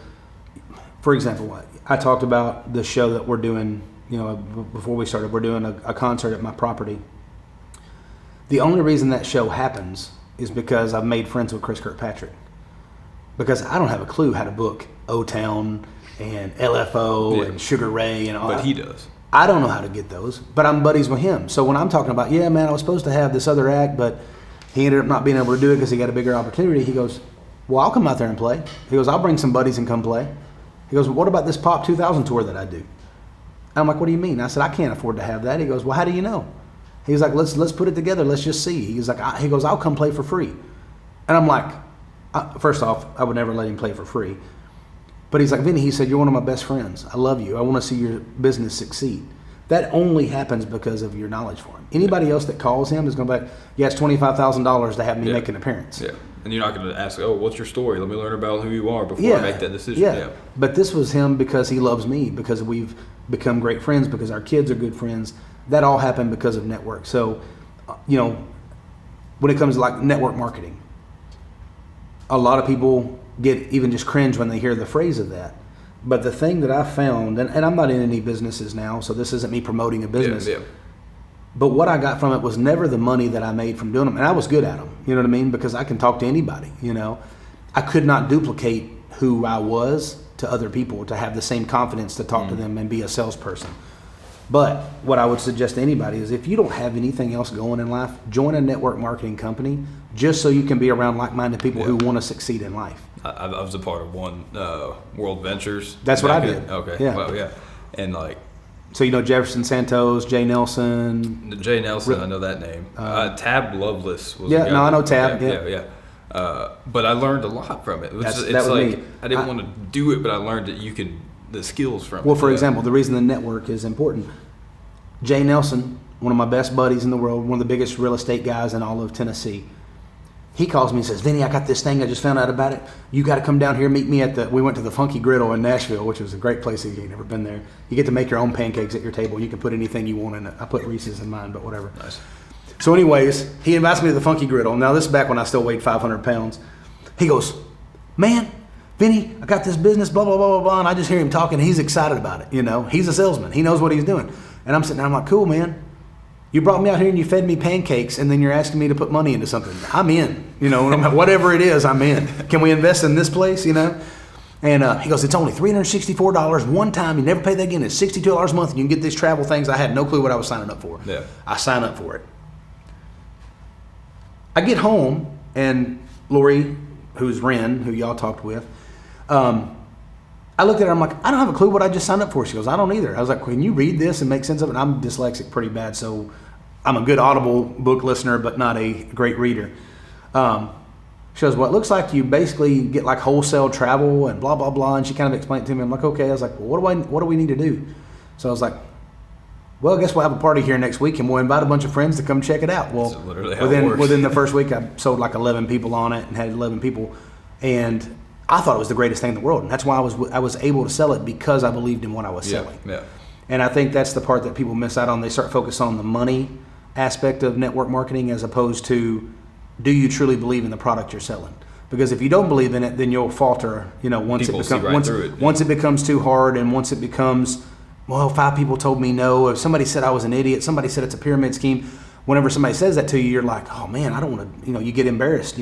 for example, I talked about the show that we're doing, before we started, we're doing a concert at my property. The only reason that show happens is because I've made friends with Chris Kirkpatrick. Because I don't have a clue how to book O-Town and LFO and Sugar Ray and all that. But he does. I don't know how to get those, but I'm buddies with him. So when I'm talking about, yeah, man, I was supposed to have this other act, but he ended up not being able to do it because he got a bigger opportunity. He goes, well, I'll come out there and play. He goes, I'll bring some buddies and come play. He goes, well, what about this Pop 2000 tour that I do? I'm like, what do you mean? I said, I can't afford to have that. He goes, well, how do you know? He's like, let's put it together. Let's just see. He goes, I'll come play for free. And I'm like, first off, I would never let him play for free. But he's like, Vinny, he said, you're one of my best friends. I love you. I want to see your business succeed. That only happens because of your knowledge for him. Anybody else that calls him is going to be like, yeah, it's $25,000 to have me make an appearance. Yeah. And you're not going to ask, oh, what's your story? Let me learn about who you are before I make that decision. Yeah. But this was him because he loves me, because we've become great friends, because our kids are good friends. That all happened because of network. So, when it comes to like network marketing, a lot of people get even just cringe when they hear the phrase of that. But the thing that I found, and I'm not in any businesses now, so this isn't me promoting a business. Yeah. But what I got from it was never the money that I made from doing them. And I was good at them, you know what I mean? Because I can talk to anybody, I could not duplicate who I was to other people to have the same confidence to talk to them and be a salesperson. But what I would suggest to anybody is if you don't have anything else going in life, join a network marketing company just so you can be around like-minded people who want to succeed in life. I was a part of one, World Ventures. That's what I did. Okay. Yeah. Well, yeah. And so Jefferson Santos, Jay Nelson. Jay Nelson, I know that name. Tab Lovelace was. Yeah, no, I know Tab. Yeah. But I learned a lot from it. That was me. I didn't want to do it, but I learned that you can the skills from it. Well, for example, the reason the network is important. Jay Nelson, one of my best buddies in the world, one of the biggest real estate guys in all of Tennessee. He calls me and says, Vinny, I got this thing. I just found out about it. You got to come down here, meet me we went to the Funky Griddle in Nashville, which was a great place if you've never been there. You get to make your own pancakes at your table. You can put anything you want in it. I put Reese's in mine, but whatever. Nice. So anyways, he invites me to the Funky Griddle. Now this is back when I still weighed 500 pounds. He goes, man, Vinny, I got this business, blah, blah, blah, blah, blah. And I just hear him talking. He's excited about it. He's a salesman. He knows what he's doing. And I'm sitting there, I'm like, cool, man. You brought me out here and you fed me pancakes, and then you're asking me to put money into something. I'm in, whatever it is, I'm in. Can we invest in this place, And he goes, it's only $364 one time. You never pay that again. It's $62 a month, and you can get these travel things. I had no clue what I was signing up for. Yeah. I signed up for it. I get home, and Lori, who's Ren, who y'all talked with, I looked at her, I'm like, I don't have a clue what I just signed up for. She goes, I don't either. I was like, can you read this and make sense of it? I'm dyslexic pretty bad, so I'm a good Audible book listener, but not a great reader. She goes, well, it looks like you basically get like wholesale travel and blah, blah, blah. And she kind of explained it to me. I'm like, okay. I was like, well, what do we need to do? So I was like, well, I guess we'll have a party here next week and we'll invite a bunch of friends to come check it out. Well, within the first week, I sold like 11 people on it and had 11 people. And I thought it was the greatest thing in the world. And that's why I was able to sell it, because I believed in what I was selling. Yeah. And I think that's the part that people miss out on. They start focusing on the money aspect of network marketing as opposed to, do you truly believe in the product you're selling? Because if you don't believe in it, then you'll falter, once it becomes too hard, and once it becomes, well, 5 people told me no, if somebody said I was an idiot, somebody said it's a pyramid scheme. Whenever somebody says that to you, you're like, oh man, I don't want to, you get embarrassed,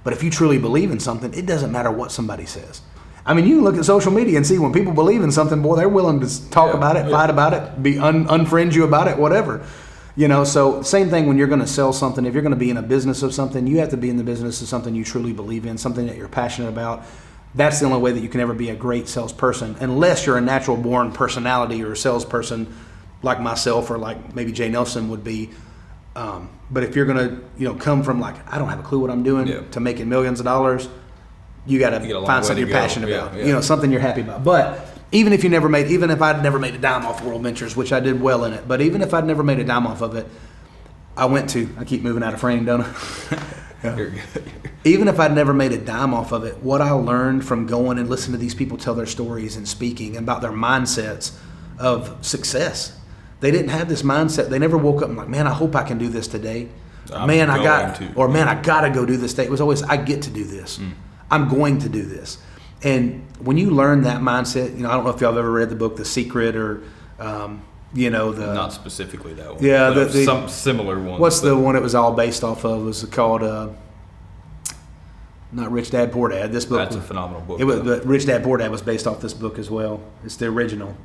But if you truly believe in something, it doesn't matter what somebody says. I mean, you can look at social media and see when people believe in something, boy, they're willing to talk about it, fight about it, unfriend you about it, whatever. So same thing when you're going to sell something. If you're going to be in a business of something, you have to be in the business of something you truly believe in, something that you're passionate about. That's the only way that you can ever be a great salesperson, unless you're a natural born personality or a salesperson like myself or like maybe Jay Nelson would be. But if you're going to, come from like, I don't have a clue what I'm doing to making millions of dollars, you got to find something you're passionate about, something you're happy about. But even if I'd never made a dime off World Ventures, which I did well in it, but even if I'd never made a dime off of it, I keep moving out of frame, don't I? Even if I'd never made a dime off of it, what I learned from going and listening to these people tell their stories and speaking about their mindsets of success. They didn't have this mindset. They never woke up and like, man, I hope I can do this today. Man, I got to go do this today. It was always, I get to do this. I'm going to do this. And when you learn that mindset, I don't know if y'all have ever read the book The Secret or not specifically that one. Yeah, some similar one. What's the one it was all based off of? It was called not Rich Dad Poor Dad. This book. That's a phenomenal book. But Rich Dad Poor Dad was based off this book as well. It's the original.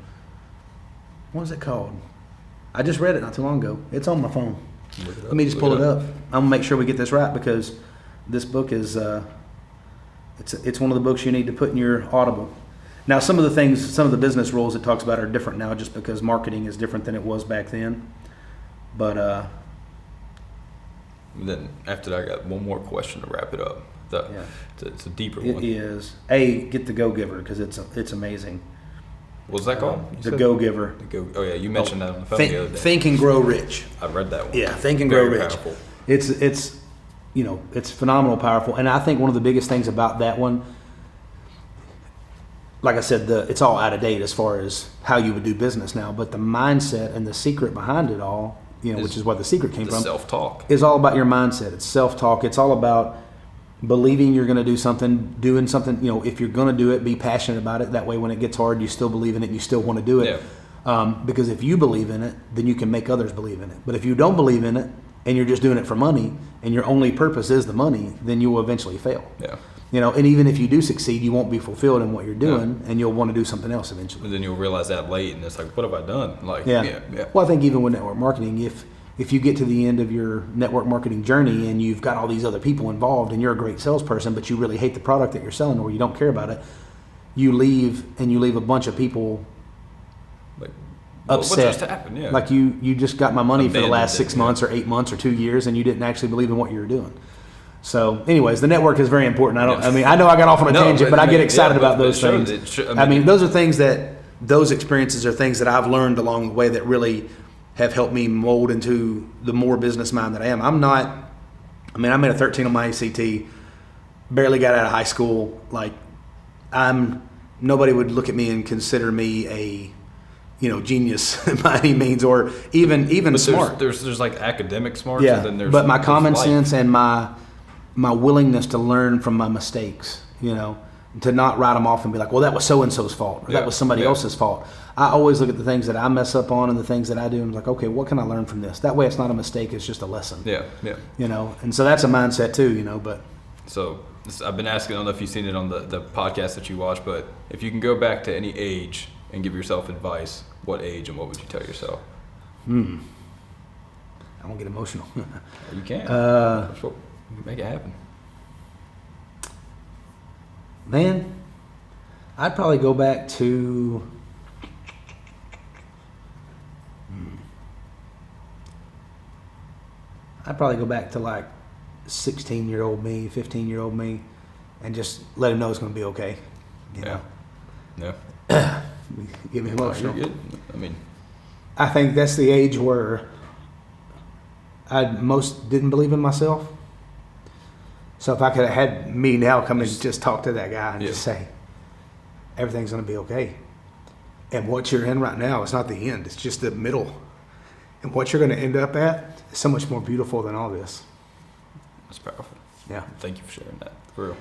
What is it called? I just read it not too long ago. It's on my phone. Let me just Look pull it it up. I'm gonna make sure we get this right because this book is it's one of the books you need to put in your Audible. Now, some of the business rules it talks about are different now, just because marketing is different than it was back then. But And then after that, I got one more question to wrap it up. It's a deeper one. it is Get the Go Giver because it's amazing. What's that called? The Go Giver. Oh yeah, you mentioned that on the phone the other day. Think and Grow Rich. I read that one. Yeah, Think and Grow Very Rich. powerful. It's it's phenomenal powerful, and I think one of the biggest things about that one, like I said, it's all out of date as far as how you would do business now, but the mindset and the secret behind it all, which is what the secret came from, self-talk is all about your mindset. It's self-talk. It's all about believing you're going to do something, doing something. If you're going to do it, be passionate about it. That way, when it gets hard, you still believe in it. And you still want to do it. Yeah. Because if you believe in it, then you can make others believe in it. But if you don't believe in it and you're just doing it for money, and your only purpose is the money, then you will eventually fail. Yeah. And even if you do succeed, you won't be fulfilled in what you're doing, and you'll want to do something else eventually. And then you'll realize that late, and it's like, what have I done? Yeah. Well, I think even with network marketing, if you get to the end of your network marketing journey and you've got all these other people involved and you're a great salesperson, but you really hate the product that you're selling or you don't care about it, you leave a bunch of people upset. What just happened? Yeah. Like you just got my money for the last Abandoned 6 months or 8 months or 2 years and you didn't actually believe in what you were doing. So anyways, the network is very important. I know I got off on a tangent, but I get excited about those things. Those are things those experiences are things that I've learned along the way that really have helped me mold into the more business mind that I am. I made a 13 on my ACT, barely got out of high school. Nobody would look at me and consider me a, genius by any means, or even smart. There's like academic smarts. Yeah, And then there's but my common life. sense and my willingness to learn from my mistakes, to not write them off and be like, well, that was so-and-so's fault, or that was somebody else's fault. I always look at the things that I mess up on and the things that I do and I'm like, okay, what can I learn from this? That way it's not a mistake, it's just a lesson. Yeah. And so that's a mindset too, but. So I've been asking, I don't know if you've seen it on the podcast that you watch, but if you can go back to any age and give yourself advice, what age and what would you tell yourself? I won't get emotional. You can. Make it happen. Man, I'd probably go back to like 16-year-old me, 15-year-old me, and just let him know it's going to be okay. Yeah. Get me emotional. You're good. I think that's the age where I most didn't believe in myself. So if I could have had me now come and just talk to that guy and just say, everything's going to be okay. And what you're in right now is not the end. It's just the middle. And what you're going to end up at is so much more beautiful than all this. That's powerful. Yeah. Thank you for sharing that. For real.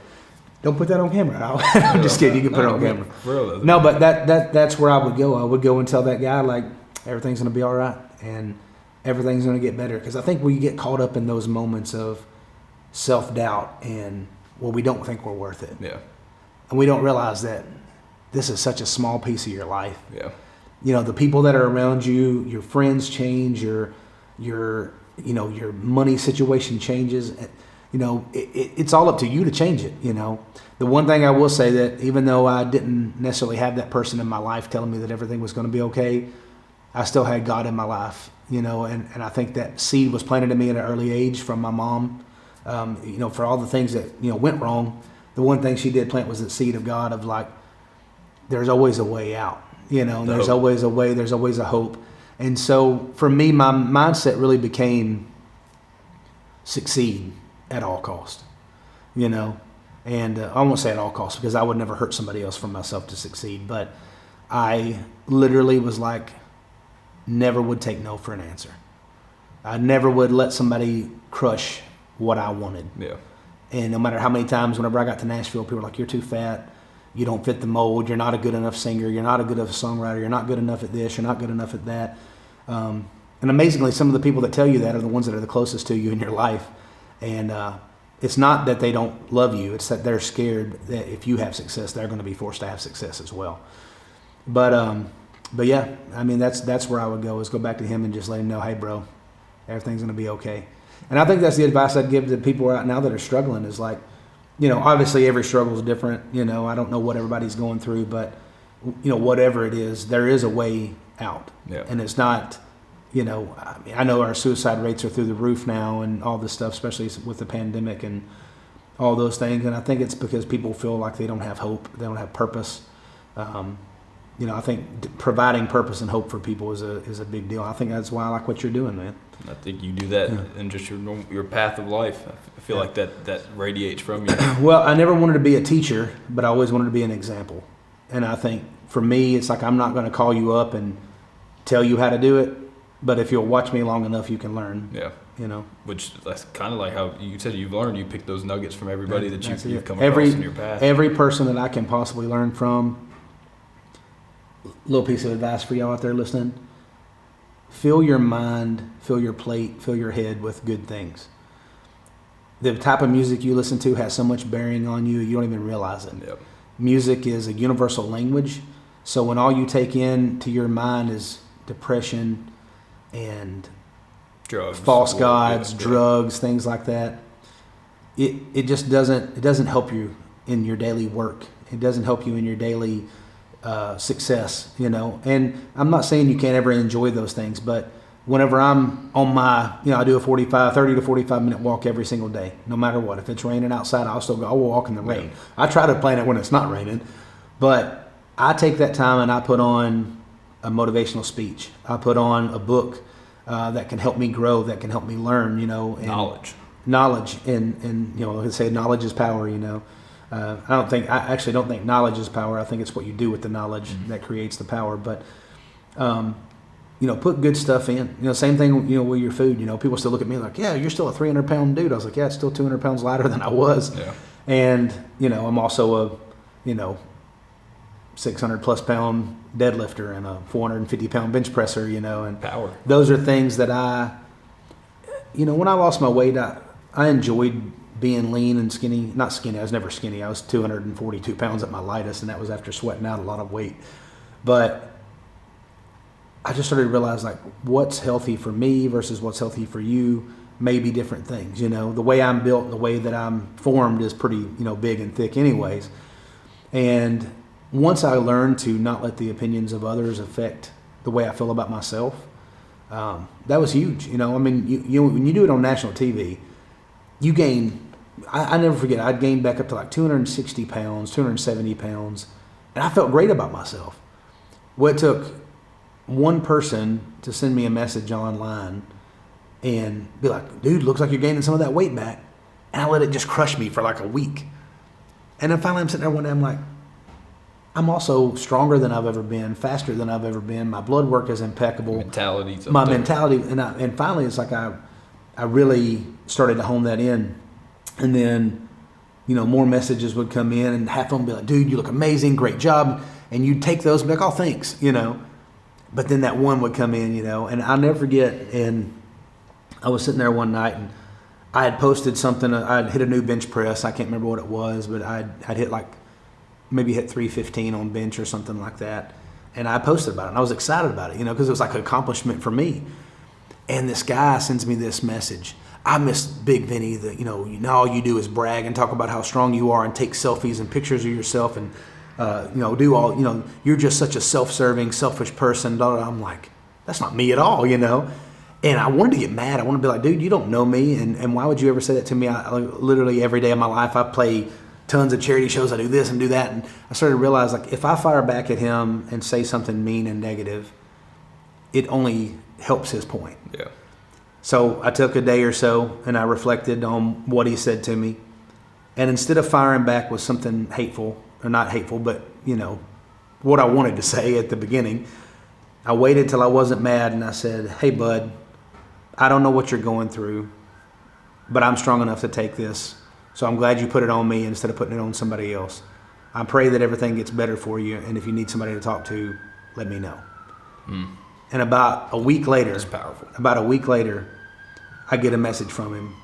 Don't put that on camera. I'm just kidding. You can put it on camera. For real. No, but that's where I would go. I would go and tell that guy, like, everything's going to be all right. And everything's going to get better. Because I think we get caught up in those moments of self-doubt and, we don't think we're worth it. Yeah. And we don't realize that this is such a small piece of your life. Yeah. The people that are around you, your friends change, your money situation changes. It's all up to you to change it. The one thing I will say that even though I didn't necessarily have that person in my life telling me that everything was going to be okay, I still had God in my life, and I think that seed was planted in me at an early age from my mom. For all the things that, went wrong, the one thing she did plant was the seed of God of like, there's always a way out, there's always a way, there's always a hope. And so for me, my mindset really became succeed at all cost, and I won't say at all costs because I would never hurt somebody else for myself to succeed. But I literally was like, never would take no for an answer. I never would let somebody crush what I wanted. Yeah. And no matter how many times, whenever I got to Nashville, people were like, you're too fat. You don't fit the mold. You're not a good enough singer. You're not a good enough songwriter. You're not good enough at this. You're not good enough at that. And amazingly, some of the people that tell you that are the ones that are the closest to you in your life. And it's not that they don't love you. It's that they're scared that if you have success, they're going to be forced to have success as well. But But yeah, I mean, that's where I would go, is go back to him and just let him know, hey, bro, everything's going to be okay. And I think that's the advice I'd give to people right now that are struggling, is like, obviously every struggle is different. I don't know what everybody's going through, but, whatever it is, there is a way out. Yeah. And it's not, I know our suicide rates are through the roof now and all this stuff, especially with the pandemic and all those things. And I think it's because people feel like they don't have hope, they don't have purpose. I think providing purpose and hope for people is a big deal. I think that's why I like what you're doing, man. I think you do that in just your path of life. I feel like that radiates from you. Well, I never wanted to be a teacher, but I always wanted to be an example. And I think for me, it's like, I'm not going to call you up and tell you how to do it, but if you'll watch me long enough, you can learn. Yeah. Which that's kind of like how you said you've learned. You pick those nuggets from everybody that you've come across in your path. Every person that I can possibly learn from. Little piece of advice for y'all out there listening: fill your mind, fill your plate, fill your head with good things. The type of music you listen to has so much bearing on you, you don't even realize it. Yep. Music is a universal language, so when all you take in to your mind is depression and drugs, false gods, drugs, things like that, it just doesn't help you in your daily work. It doesn't help you in your daily success, and I'm not saying you can't ever enjoy those things, but whenever I'm on my, I do a 30 to 45 minute walk every single day, no matter what. If it's raining outside, I'll still go, I will walk in the rain. I try to plan it when it's not raining, but I take that time and I put on a motivational speech. I put on a book that can help me grow, that can help me learn, and knowledge, and like I say, knowledge is power, I actually don't think knowledge is power. I think it's what you do with the knowledge that creates the power. But, put good stuff in. Same thing, with your food. People still look at me like, yeah, you're still a 300-pound dude. I was like, yeah, it's still 200 pounds lighter than I was. Yeah. And, I'm also a, 600-plus pound deadlifter and a 450-pound bench presser, and power. Those are things that when I lost my weight, I enjoyed being lean and skinny. Not skinny, I was never skinny. I was 242 pounds at my lightest, and that was after sweating out a lot of weight. But I just started to realize, like, what's healthy for me versus what's healthy for you may be different things. The way I'm built, the way that I'm formed is pretty, big and thick anyways. And once I learned to not let the opinions of others affect the way I feel about myself, that was huge. When you do it on national TV, you gain, I never forget, I'd gained back up to like 260 pounds, 270 pounds, and I felt great about myself. Well, it took one person to send me a message online and be like, dude, looks like you're gaining some of that weight back. And I let it just crush me for like a week. And then finally I'm sitting there one day, I'm like, I'm also stronger than I've ever been, faster than I've ever been. My blood work is impeccable. My mentality, and finally it's like I really started to hone that in. And then, more messages would come in, and half of them would be like, dude, you look amazing, great job. And you'd take those and be like, oh, thanks, But then that one would come in, and I'll never forget. And I was sitting there one night, and I had posted something. I'd hit a new bench press. I can't remember what it was, but I'd hit maybe hit 315 on bench or something like that. And I posted about it, and I was excited about it, because it was like an accomplishment for me. And this guy sends me this message. I miss Big Vinny. Now all you do is brag and talk about how strong you are and take selfies and pictures of yourself and, do all, you're just such a self-serving, selfish person. I'm like, that's not me at all, And I wanted to get mad. I wanted to be like, dude, you don't know me. And why would you ever say that to me? I literally every day of my life, I play tons of charity shows. I do this and do that. And I started to realize, like, if I fire back at him and say something mean and negative, it only helps his point. Yeah. So I took a day or so and I reflected on what he said to me. And instead of firing back with something hateful, or not hateful, but, what I wanted to say at the beginning, I waited till I wasn't mad and I said, hey, bud, I don't know what you're going through, but I'm strong enough to take this. So I'm glad you put it on me instead of putting it on somebody else. I pray that everything gets better for you. And if you need somebody to talk to, let me know. And about a week later, that's powerful. I get a message from him,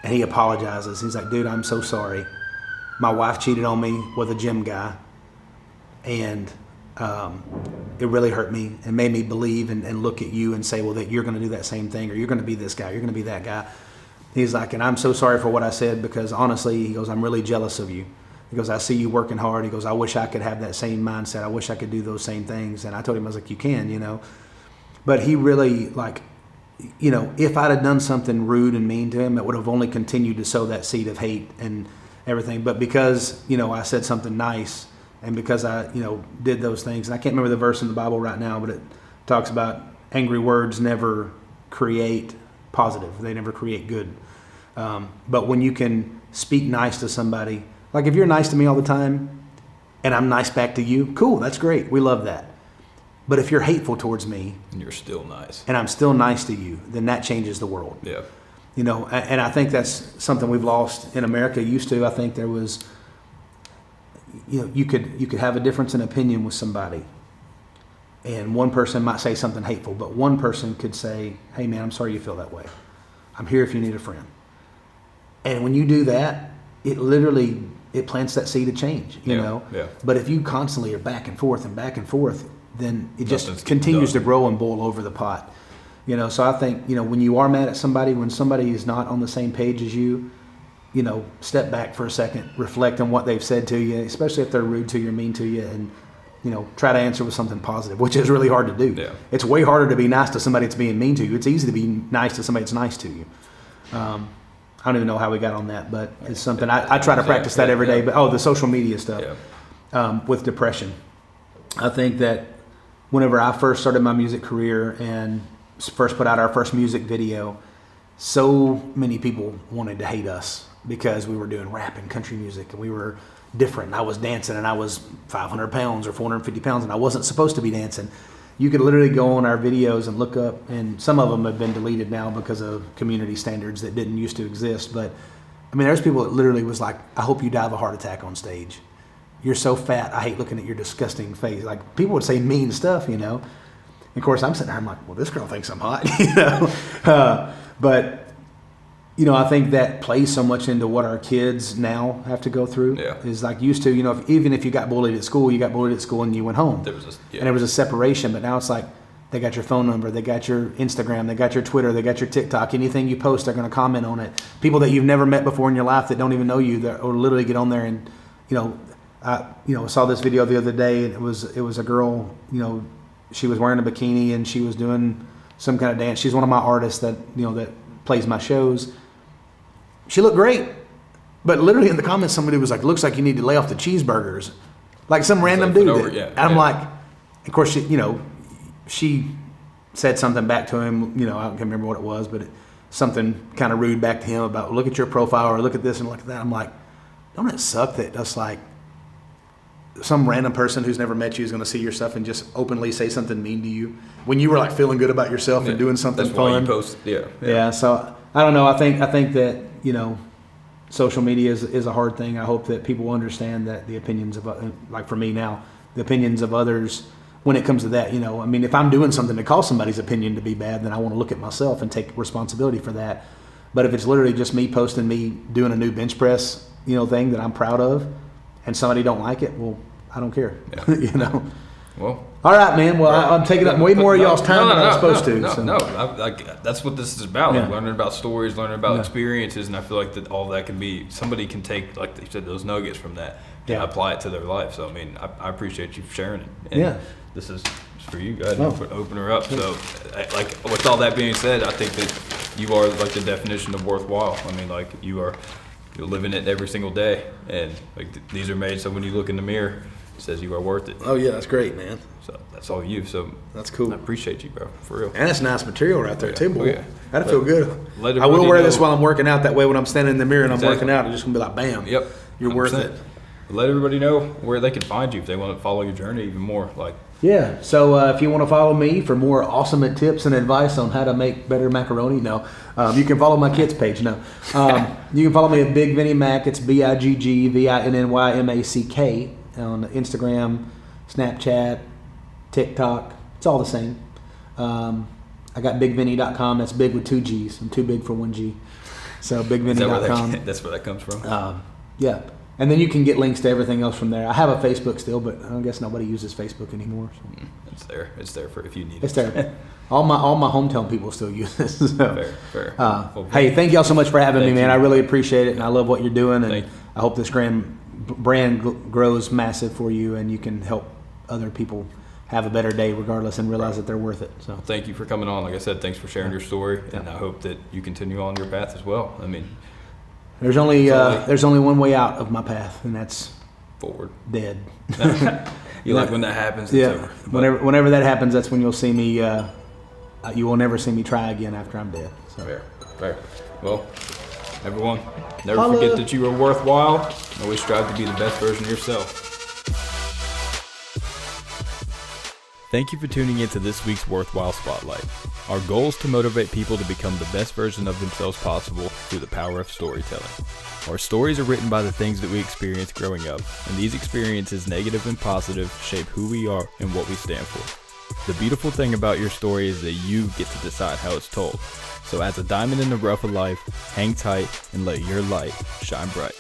and he apologizes. He's like, dude, I'm so sorry. My wife cheated on me with a gym guy, and it really hurt me and made me believe and look at you and say, well, that you're going to do that same thing, or you're going to be this guy, you're going to be that guy. He's like, and I'm so sorry for what I said, because honestly, he goes, I'm really jealous of you. He goes, I see you working hard. He goes, I wish I could have that same mindset. I wish I could do those same things. And I told him, I was like, you can, you know. But he really, like, you know, if I'd have done something rude and mean to him, it would have only continued to sow that seed of hate and everything. But because, you know, I said something nice, and because I, you know, did those things, and I can't remember the verse in the Bible right now, but it talks about angry words never create positive. They never create good. But when you can speak nice to somebody, like if you're nice to me all the time and I'm nice back to you, cool, that's great. We love that. But if you're hateful towards me and you're still nice and I'm still nice to you, then that changes the world. Yeah. You know, and I think that's something we've lost in America. Used to, I think there was, you know, you could have a difference in opinion with somebody, and one person might say something hateful, but one person could say, hey man, I'm sorry you feel that way. I'm here if you need a friend. And when you do that, it literally, it plants that seed of change, you know? Yeah. But if you constantly are back and forth, then it just Nothing's continues to done. grow and boil over the pot. You know, so I think, you know, when you are mad at somebody, when somebody is not on the same page as you, you know, step back for a second, reflect on what they've said to you, especially if they're rude to you or mean to you, and, you know, try to answer with something positive, which is really hard to do. Yeah. It's way harder to be nice to somebody that's being mean to you. It's easy to be nice to somebody that's nice to you. I don't even know how we got on that, but it's something I try to practice that every day. But the social media stuff with depression. I think that whenever I first started my music career and first put out our first music video, so many people wanted to hate us because we were doing rap and country music and we were different. And I was dancing and I was 500 pounds or 450 pounds and I wasn't supposed to be dancing. You could literally go on our videos and look up, and some of them have been deleted now because of community standards that didn't used to exist. But I mean, there's people that literally was like, I hope you die of a heart attack on stage. You're so fat, I hate looking at your disgusting face. Like, people would say mean stuff, you know. And of course, I'm sitting there, I'm like, well, this girl thinks I'm hot, you know. But, you know, I think that plays so much into what our kids now have to go through. Yeah. Is like used to, you know, even if you got bullied at school, you got bullied at school and you went home. There was And there was a separation, but now it's like, they got your phone number, they got your Instagram, they got your Twitter, they got your TikTok. Anything you post, they're going to comment on it. People that you've never met before in your life that don't even know you, that or literally get on there and, you know, I saw this video the other day, and it was a girl, you know, she was wearing a bikini and she was doing some kind of dance. She's one of my artists that, you know, that plays my shows. She looked great, but literally in the comments, somebody was like, "Looks like you need to lay off the cheeseburgers," like some random dude. And I'm like, of course, she said something back to him. You know, I don't remember what it was, but something kind of rude back to him about, look at your profile or look at this and look at that. I'm like, don't it suck that that's like some random person who's never met you is going to see your stuff and just openly say something mean to you when you were like feeling good about yourself and doing something that's fun. Why you post, yeah. So I don't know. I think that, you know, social media is a hard thing. I hope that people understand that the opinions of, like for me now, the opinions of others, when it comes to that, you know, I mean, if I'm doing something to cause somebody's opinion to be bad, then I want to look at myself and take responsibility for that. But if it's literally just me posting me doing a new bench press, you know, thing that I'm proud of, and somebody don't like it, well, I don't care. Yeah. You know. Well. All right, man. Well, I'm taking up way more of y'all's time than I'm supposed to. No. That's what this is about. Yeah. Like learning about stories, learning about experiences, and I feel like that all that can be, somebody can take, like they said, those nuggets from that and apply it to their life. So I mean, I appreciate you sharing it. And this is for you. Go ahead and open her up. So, like with all that being said, I think that you are like the definition of worthwhile. I mean, like you're living it every single day, and like these are made so when you look in the mirror, it says you are worth it. Oh yeah, that's great, man. So that's all you. So that's cool. I appreciate you, bro, for real. And that's nice material right there too, boy. Oh, yeah. That'd feel good. I will wear this while I'm working out. That way, when I'm standing in the mirror and I'm working out, it's just gonna be like, bam. Yep. You're 100%. Worth it. Let everybody know where they can find you if they want to follow your journey even more. Like. Yeah. So if you want to follow me for more awesome tips and advice on how to make better macaroni, you can follow my kids page. You can follow me at Big Vinny Mac. It's BIGGVINNYMACK on Instagram, Snapchat, TikTok. It's all the same. I got BigVinny.com. That's big with 2 G's. I'm too big for 1 G. So BigVinny.com. That's where that comes from. Yeah. And then you can get links to everything else from there. I have a Facebook still, but I guess nobody uses Facebook anymore. So. It's there. It's there for if you need It's it. there. All my hometown people still use this. So. Fair. Hey, thank y'all so much for having me, man. you. I really appreciate it, and I love what you're doing. And Thank you. I hope this brand grows massive for you, and you can help other people have a better day regardless and realize that they're worth it. So Thank you for coming on. Like I said, thanks for sharing your story, and I hope that you continue on your path as well. I mean, there's only one way out of my path, and that's forward. dead. You like when that happens? Yeah. It's over. Whenever that happens, that's when you'll see me. You will never see me try again after I'm dead. So. Fair. Well, everyone, never Holla. forget that you are worthwhile. Always strive to be the best version of yourself. Thank you for tuning into this week's Worthwhile Spotlight. Our goal is to motivate people to become the best version of themselves possible through the power of storytelling. Our stories are written by the things that we experienced growing up, and these experiences, negative and positive, shape who we are and what we stand for. The beautiful thing about your story is that you get to decide how it's told. So as a diamond in the rough of life, hang tight and let your light shine bright.